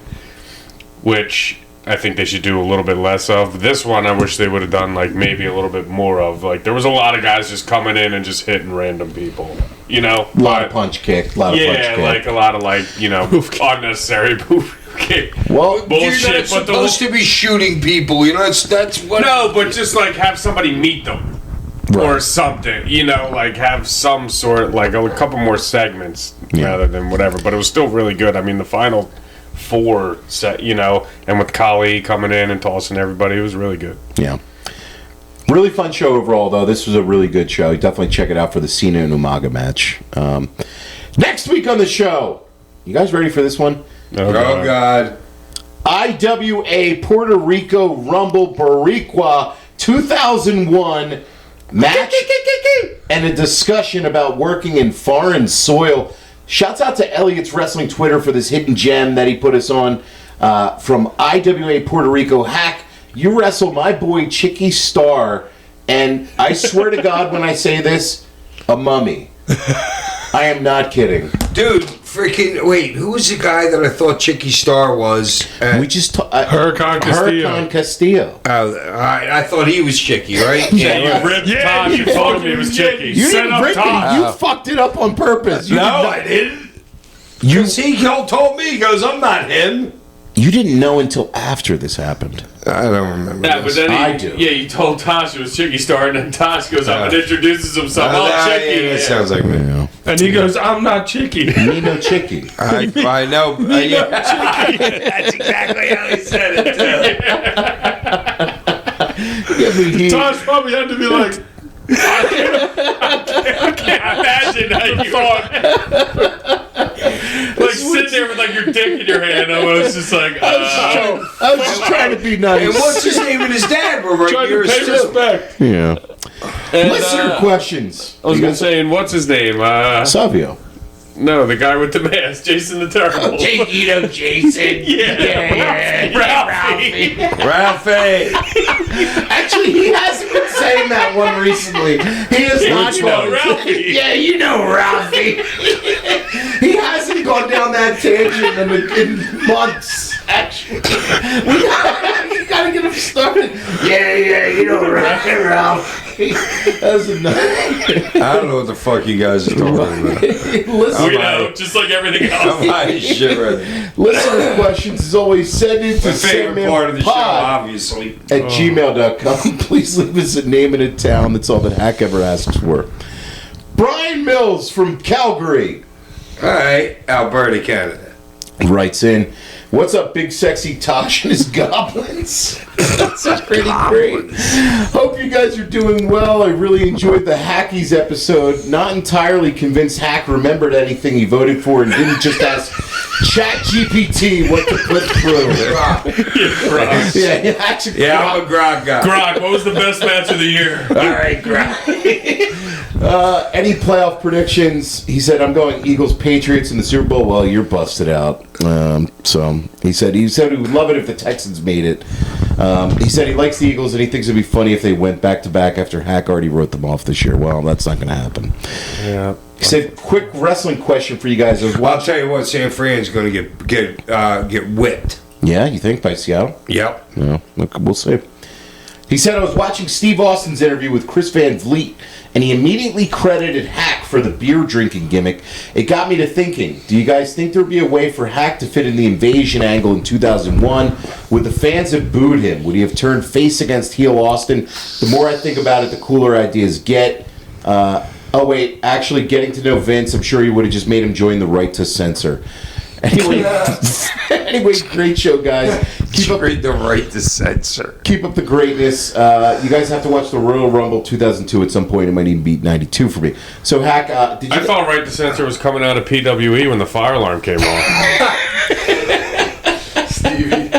which I think they should do a little bit less of. This one I wish they would have done like maybe a little bit more of. Like there was a lot of guys just coming in and just hitting random people, you know. A lot of punch kick. A lot of punch Yeah, kick. like a lot of like, you know, unnecessary poof kick. Well, Bullshit, You're not but the supposed to be shooting people. You know, that's what. No, but just like have somebody meet them or Right. something. You know, like have some sort, like a couple more segments rather than whatever. But it was still really good. I mean, the final 4 set, you know, and with Kali coming in and tossing everybody, it was really good. Yeah. Really fun show overall, though. This was a really good show. Definitely check it out for the Cena and Umaga match. Next week on the show, you guys ready for this one? Oh, God. IWA Puerto Rico Rumble Boricua 2001 match and a discussion about working in foreign soil. Shouts out to Elliot's Wrestling Twitter for this hidden gem that he put us on from IWA Puerto Rico. Hack, you wrestle my boy Chicky Star, and I swear to God when I say this, a mummy. I am not kidding. Dude, freaking, wait, who was the guy that I thought Chicky Star was? We just Hurricane Castillo. Hurricane Castillo. I thought he was Chicky, right? Yeah, you ripped Tosh. You told me it was Chicky. You Set didn't up rip Tosh. it. You fucked it up on purpose. You No, did not- I didn't. Because he told me, he goes, I'm not him. You didn't know until after this happened. I don't remember Yeah, but then I do. Yeah, you told Tosh it was Chicky Star, and then Tosh goes up and introduces himself. Chicky. That sounds like me. Yeah. And he goes, I'm not Chicky. Nino Chicky. I know. That's exactly how he said it, too. Tosh probably had to be like, I can't imagine how you thought. Like sitting there with like your dick in your hand, I was just like, I was just trying to be nice. And what's his name and his dad were right Trying here to pay too. respect. Yeah. and, Listener questions. I was gonna say, and what's his name? Savio. No, the guy with the mask, Jason the Terrible. Jason. Ralphie. Ralphie. Actually, he hasn't been saying that one recently. He has not. You know Ralphie. Yeah, you know Ralphie. He hasn't gone down that tangent in months. Actually, you gotta get him started. Yeah, you know Ralphie. That's enough. I don't know what the fuck you guys are talking about. Listen, We know, just like everything else. I'm high as shit right now. listener questions is always send it to My favorite part of the show, obviously. at gmail.com. Please leave us a name and a town. That's all that Hack ever asks for. Brian Mills from Calgary All right, Alberta, Canada. writes in, what's up, big sexy Tosh and his goblins? That's pretty great. Hope you guys are doing well. I really enjoyed the Hackies episode. Not entirely convinced Hack remembered anything he voted for and didn't just ask ChatGPT what to put through. Yeah, actually, Yeah, I'm a grog guy. Grog, what was the best match of the year? all right, Greg. Any playoff predictions? He said, I'm going Eagles Patriots in the Super Bowl. Well, you're busted out. So he said he would love it if the Texans made it. He said he likes the Eagles and he thinks it'd be funny if they went back to back after Hack already wrote them off this year. Well, that's not going to happen. Yeah. He said, quick wrestling question for you guys. I'll tell you what, San Fran's going to get whipped. Yeah, you think by Seattle? Yep. No, we'll see. He said, I was watching Steve Austin's interview with Chris Van Vliet, and he immediately credited Hack for the beer drinking gimmick. It got me to thinking, do you guys think there would be a way for Hack to fit in the invasion angle in 2001? Would the fans have booed him? Would he have turned face against heel Austin? The more I think about it, the cooler ideas get. Actually, getting to know Vince, I'm sure he would have just made him join the right to censor. Anyway, great show, guys. Keep up the right to censor. Keep up the greatness. You guys have to watch the Royal Rumble 2002 at some point. It might even beat 92 for me. So, Hack, did you... I thought Right to Censor was coming out of PWE when the fire alarm came on. Stevie.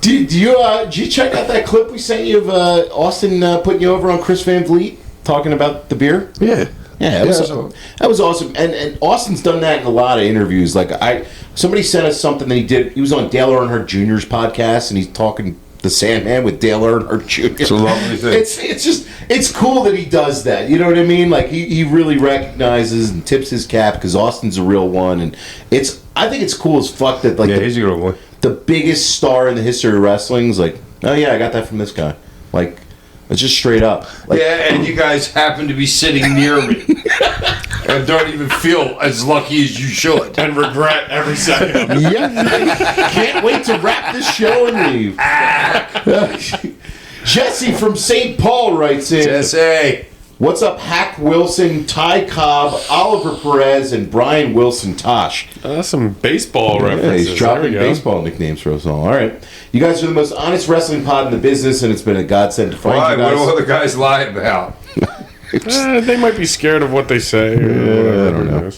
Did you check out that clip we sent you of Austin putting you over on Chris Van Vliet talking about the beer? Yeah. Yeah, that was awesome. And Austin's done that in a lot of interviews. Like somebody sent us something that he did. He was on Dale Earnhardt Jr.'s podcast, and he's talking the Sandman with Dale Earnhardt Jr. It's a lovely thing. It's cool that he does that. You know what I mean? Like he really recognizes and tips his cap because Austin's a real one, and I think it's cool as fuck that like he's a good one. the biggest star in the history of wrestling is like, oh yeah, I got that from this guy. Like. It's just straight up. Like, Yeah, and you guys happen to be sitting near me. And don't even feel as lucky as you should. And regret every second. yeah. Can't wait to wrap this show and leave. Jesse from St. Paul writes in. Jesse. What's up, Hack Wilson, Ty Cobb, Oliver Perez, and Brian Wilson Tosh? Some baseball Yeah, references. he's dropping There we go. baseball nicknames for us all. All right. You guys are the most honest wrestling pod in the business, and it's been a godsend to find Why? you What guys. do other guys lie about? They might be scared of what they say. Or whatever. I don't know.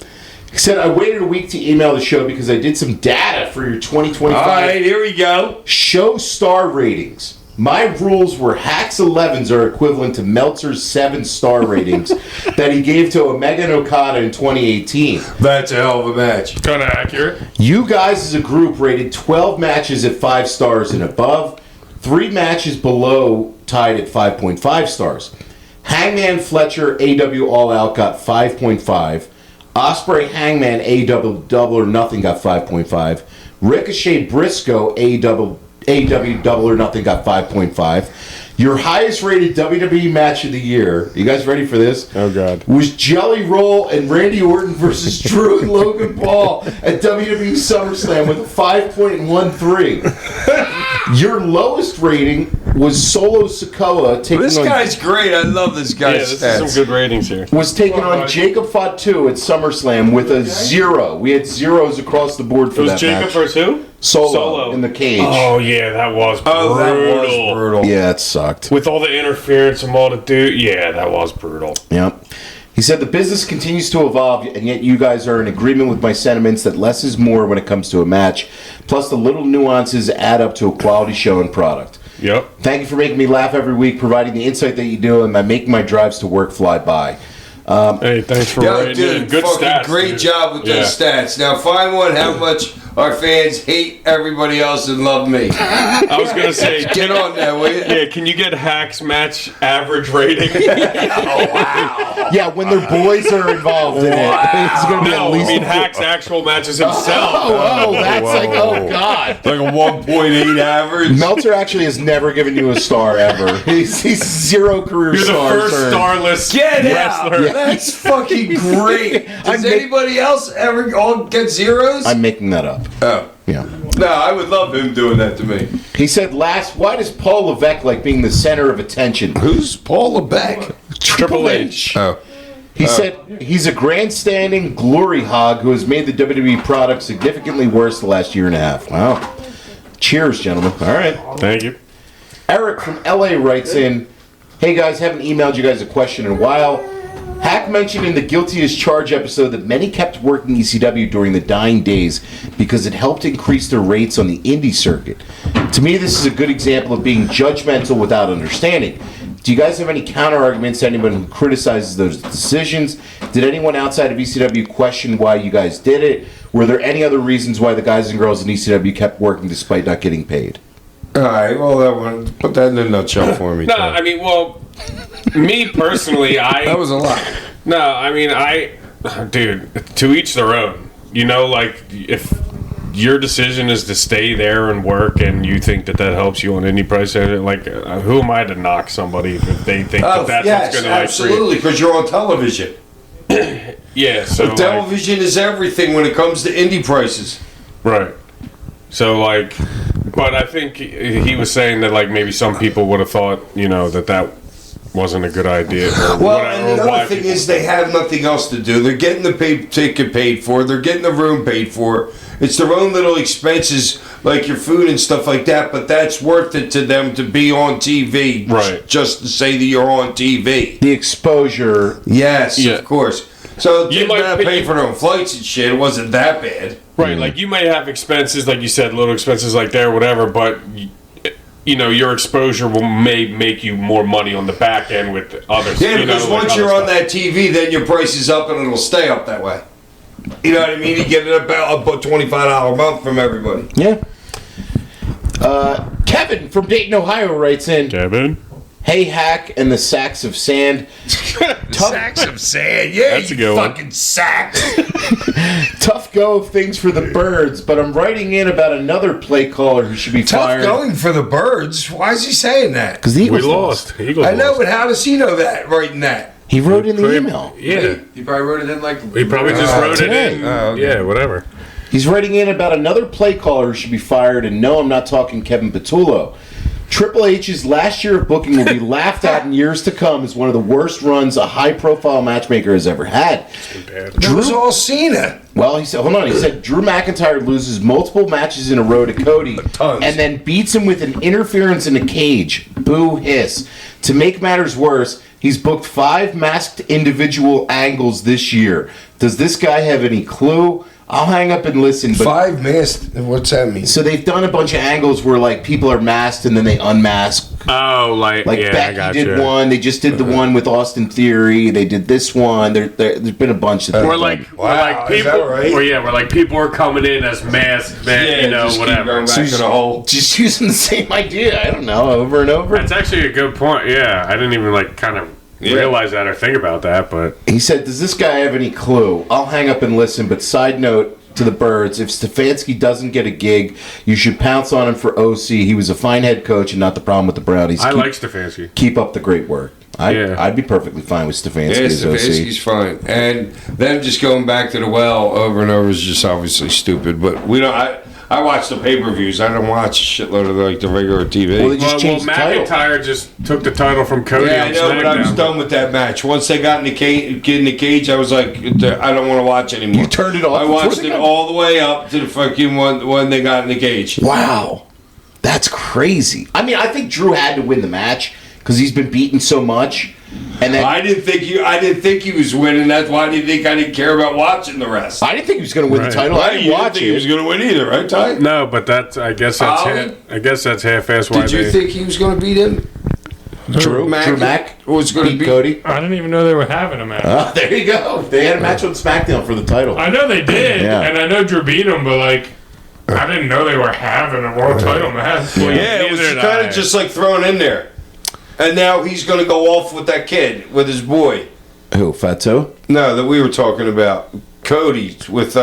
He said, I waited a week to email the show because I did some data for your 2025 All right, here we go. show star ratings. My rules were Hack's 11s are equivalent to Meltzer's 7-star ratings that he gave to Omega and Okada in 2018. That's a hell of a match. Kind of accurate. You guys as a group rated 12 matches at 5 stars and above, 3 matches below tied at 5.5 stars. Hangman Fletcher AW All Out got 5.5. Osprey Hangman AW Double or Nothing got 5.5. Ricochet Briscoe AW Double or Nothing got 5.5. Your highest rated WWE match of the year, you guys ready for this? Oh, God. Was Jelly Roll and Randy Orton versus Drew and Logan Paul at WWE SummerSlam with a 5.13. Your lowest rating was Solo Sikoa taking This on guy's great. I love this Yeah, guy's this stats. is some good ratings here. was taking on Jacob Fatu at SummerSlam with a 0. We had zeros across the board for It was that Jacob match. versus who? Solo in the cage. Oh, yeah, that was brutal. Oh, that was brutal. Yeah, it sucked. With all the interference and all the dude. Yeah, that was brutal. Yep. He said the business continues to evolve, and yet you guys are in agreement with my sentiments that less is more when it comes to a match. Plus, the little nuances add up to a quality show and product. Yep. Thank you for making me laugh every week, providing the insight that you do, and by making my drives to work fly by. Hey, thanks for Yo, writing in. dude, Good fucking stats. great dude. job with Yeah. those stats. Now, find one how much our fans hate everybody else and love me. I was going to say, Get on that, will you? yeah, can you get Hack's match average rating? Yeah, when their boys are involved in it, it's going to be No, at I least mean Hack's actual matches himself. that's like, oh, God. Like a 1.8 average. Meltzer actually has never given you a star ever. He's 0 career You're the stars. first earned. starless Get out! wrestler. That's fucking great. Does anybody else ever all get zeros? I'm making that up. Oh. Yeah. No, I would love him doing that to me. He said, why does Paul Levesque like being the center of attention? Who's Paul Levesque? Triple H. Oh. He said he's a grandstanding glory hog who has made the WWE product significantly worse the last year and a half. Wow. Cheers, gentlemen. All right. Thank you. Eric from LA writes in, hey guys, haven't emailed you guys a question in a while. Hack mentioned in the Guilty as Charged episode that many kept working ECW during the dying days because it helped increase their rates on the indie circuit. To me, this is a good example of being judgmental without understanding. Do you guys have any counter arguments to anyone who criticizes those decisions? Did anyone outside of ECW question why you guys did it? Were there any other reasons why the guys and girls in ECW kept working despite not getting paid? All right, well, that one, put that in a nutshell for me. No, Tom. I mean, well, me personally, that was a lot. No, I mean, dude, to each their own. You know, like, if your decision is to stay there and work and you think that helps you on any price, like, who am I to knock somebody if they think that's yes, what's going to, like, absolutely, because you're on television. Yeah, so, like, Television is everything when it comes to indie prices. right. So, like, but I think he was saying that, like, maybe some people would have thought, you know, that wasn't a good idea. Well, and the other thing is they have nothing else to do. They're getting the ticket paid for. They're getting the room paid for. It's their own little expenses, like your food and stuff like that, but that's worth it to them to be on TV. Right. Just to say that you're on TV. The exposure. Yes, Yeah. of course. So You you might might pay- pay for their own flights and shit. It wasn't that bad. Right, like, you may have expenses, like you said, little expenses like there, whatever, but, you know, your exposure may make you more money on the back end with others. Yeah, you know, because like once other you're on stuff. that TV, then your price is up and it'll stay up that way. You know what I mean? You get about $25 a month from everybody. Yeah. Kevin from Dayton, Ohio writes in, Kevin? hey Hack and the sacks of sand. Sacks of sand, yeah, That's a you good one. fucking sacks. Tough go of things for the birds, but I'm writing in about another play caller who should be Tough fired. going for the birds. Why is he saying that? Because the We Eagles lost. Eagles I know, lost. but how does he know that? Writing that? He wrote in the email. Yeah. He probably wrote it in like. He probably just wrote today. it in. Oh, okay. Yeah, whatever. He's writing in about another play caller who should be fired, and no, I'm not talking Kevin Patullo. Triple H's last year of booking will be laughed at in years to come as one of the worst runs a high-profile matchmaker has ever had. That was all Cena. Well, he said, hold on. He said Drew McIntyre loses multiple matches in a row to Cody Tons. and then beats him with an interference in a cage. Boo hiss. To make matters worse, he's booked 5 masked individual angles this year. Does this guy have any clue? I'll hang up and listen. But 5 masked. What's that mean? so they've done a bunch of angles where like people are masked and then they unmask. Oh, Like yeah, Becky did one. They just did the one with Austin Theory. They did this one. There's been a bunch of things. Or like, Wow, is people, that right? where like people are coming in as masked, just keep whatever. going back to the hole. just using the same idea. I don't know, over and over. That's actually a good point. Yeah, I didn't even kind of realize that or think about that, but He said, does this guy have any clue? I'll hang up and listen, but side note to the birds, if Stefanski doesn't get a gig, you should pounce on him for OC. He was a fine head coach and not the problem with the Brownies. I like Stefanski. Keep up the great work. I'd be perfectly fine with Stefanski Yeah, as OC. Stefanski's fine. And them just going back to the well over and over is just obviously stupid. But we don't. I watch the pay-per-views. I don't watch a shitload of the regular TV. Well, they just changed the title. McIntyre just took the title from Cody. Yeah, on I know, but I was SmackDown. done with that match. Once they got in the cage, I was like, I don't want to watch anymore. You turned it off I before watched they it got- all the way up to the fucking one when they got in the cage. Wow. That's crazy. I mean, I think Drew had to win the match because he's been beaten so much. And then I didn't think he was winning. That's why I didn't care about watching the rest. I didn't think he was going to win the title. I Right, didn't you watch didn't think he was it. going to win either, right, Ty? No, but I guess that's Ollie? half-assed. Why Did you they- think he was going to beat him? Drew Mac was going to beat beat Cody. I didn't even know they were having a match. There you go. They had a match on SmackDown for the title. I know they did, Yeah. and I know Drew beat him, but like, I didn't know they were having a world title match. Yeah, it was Neither did kind I. of just like thrown in there. And now he's going to go off with that kid, with his boy. Who, Fatso? No, that we were talking about. Cody with,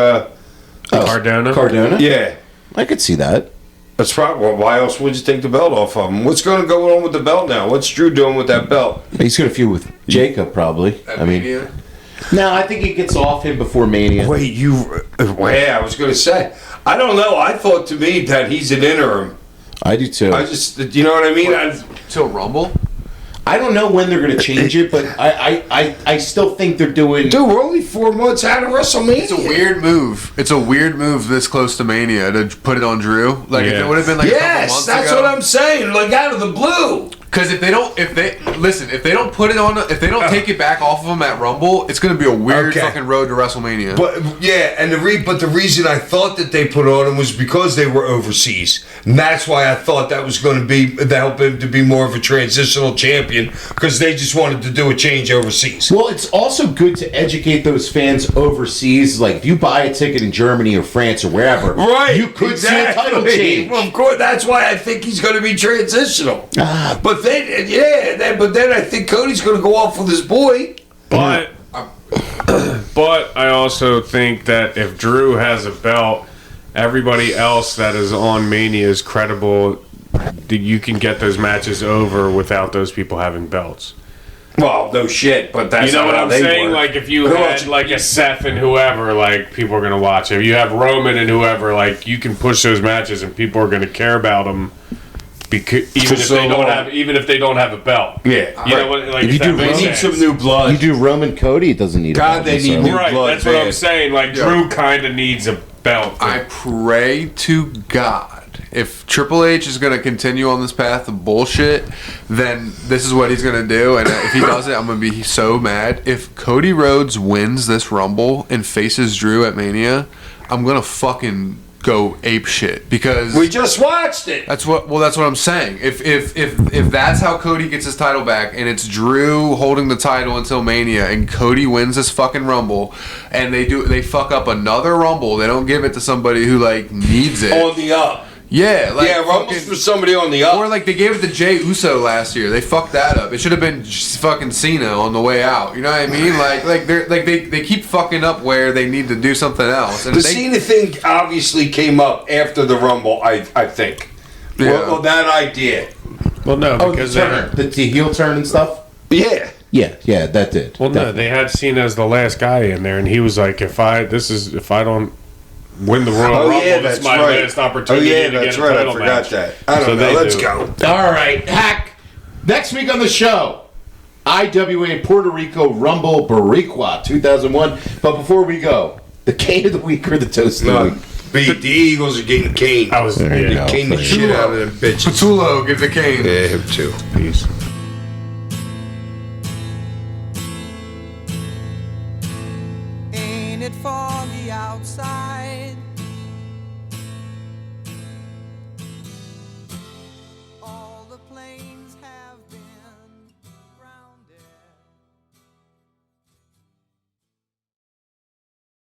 Cardona? Cardona? yeah. I could see that. That's probably, well, why else would you take the belt off of him? What's going to go on with the belt now? What's Drew doing with that belt? He's going to feud with Jacob, probably. I mean, Mania? no, I think he gets off him before Mania. Wait, yeah, I was going to say. I don't know. I thought to me that he's an interim. I do too. I just, you know what I mean? Till Rumble? I don't know when they're going to change it, but I still think they're doing. Dude, we're only 4 months out of WrestleMania. It's a weird move. It's a weird move this close to Mania to put it on Drew. Like if Yeah. it would have been like a couple Yes, months that's ago. what I'm saying. Like out of the blue. Because if they don't put it on, if they don't take it back off of them at Rumble, it's going to be a weird Okay. fucking road to WrestleMania. But yeah, and the reason I thought that they put on him was because they were overseas, and that's why I thought that was going to be to help him to be more of a transitional champion because they just wanted to do a change overseas. Well, it's also good to educate those fans overseas. Like, if you buy a ticket in Germany or France or wherever, Right, you could see a title exactly. change. Well, of course, that's why I think he's going to be transitional. Ah. But then I think Cody's going to go off with his boy. But I also think that if Drew has a belt, everybody else that is on Mania is credible. That you can get those matches over without those people having belts. Well, no shit, but that's You know not what how I'm they saying? work. Like if you Who had else- like a Seth and whoever, like people are gonna watch. If you have Roman and whoever, like you can push those matches and people are gonna care about them. Because even if they don't have a belt, Yeah. you know what? Like If you if that do makes They need sense. some new blood. You do Roman Cody, it doesn't need a God, belt, they so. need new Right, blood, that's what I'm man. saying. Like Yeah. Drew kind of needs a belt. I pray to God if Triple H is going to continue on this path of bullshit, then this is what he's going to do. And if he does it, I'm going to be so mad. If Cody Rhodes wins this Rumble and faces Drew at Mania, I'm going to fucking go ape shit because We just watched it. that's what I'm saying. If that's how Cody gets his title back and it's Drew holding the title until Mania and Cody wins this fucking Rumble and they fuck up another Rumble, they don't give it to somebody who like needs it. On the up. Yeah, like Yeah, Rumble's fucking- for somebody on the up. or like they gave it to Jey Uso last year. They fucked that up. It should have been just fucking Cena on the way out. You know what I mean? They keep fucking up where they need to do something else. And The they, Cena thing obviously came up after the Rumble, I think. Yeah. Well, that idea. well, no, Oh, because the turn. The heel turn and stuff? Yeah. Yeah, that did. well, no, they had Cena as the last guy in there, and he was like, if I don't win the Royal Rumble. This is my last opportunity to get a title I forgot match. that. I don't know. Let's go. All right, Hack. Next week on the show, IWA Puerto Rico Rumble Boricua 2001. But before we go, the cane of the week or the toast of the week? Beat the Eagles are getting cane. I was Cane the shit out of them bitches. Patulo gets a cane. Yeah, him too. Peace. Ain't it foggy outside?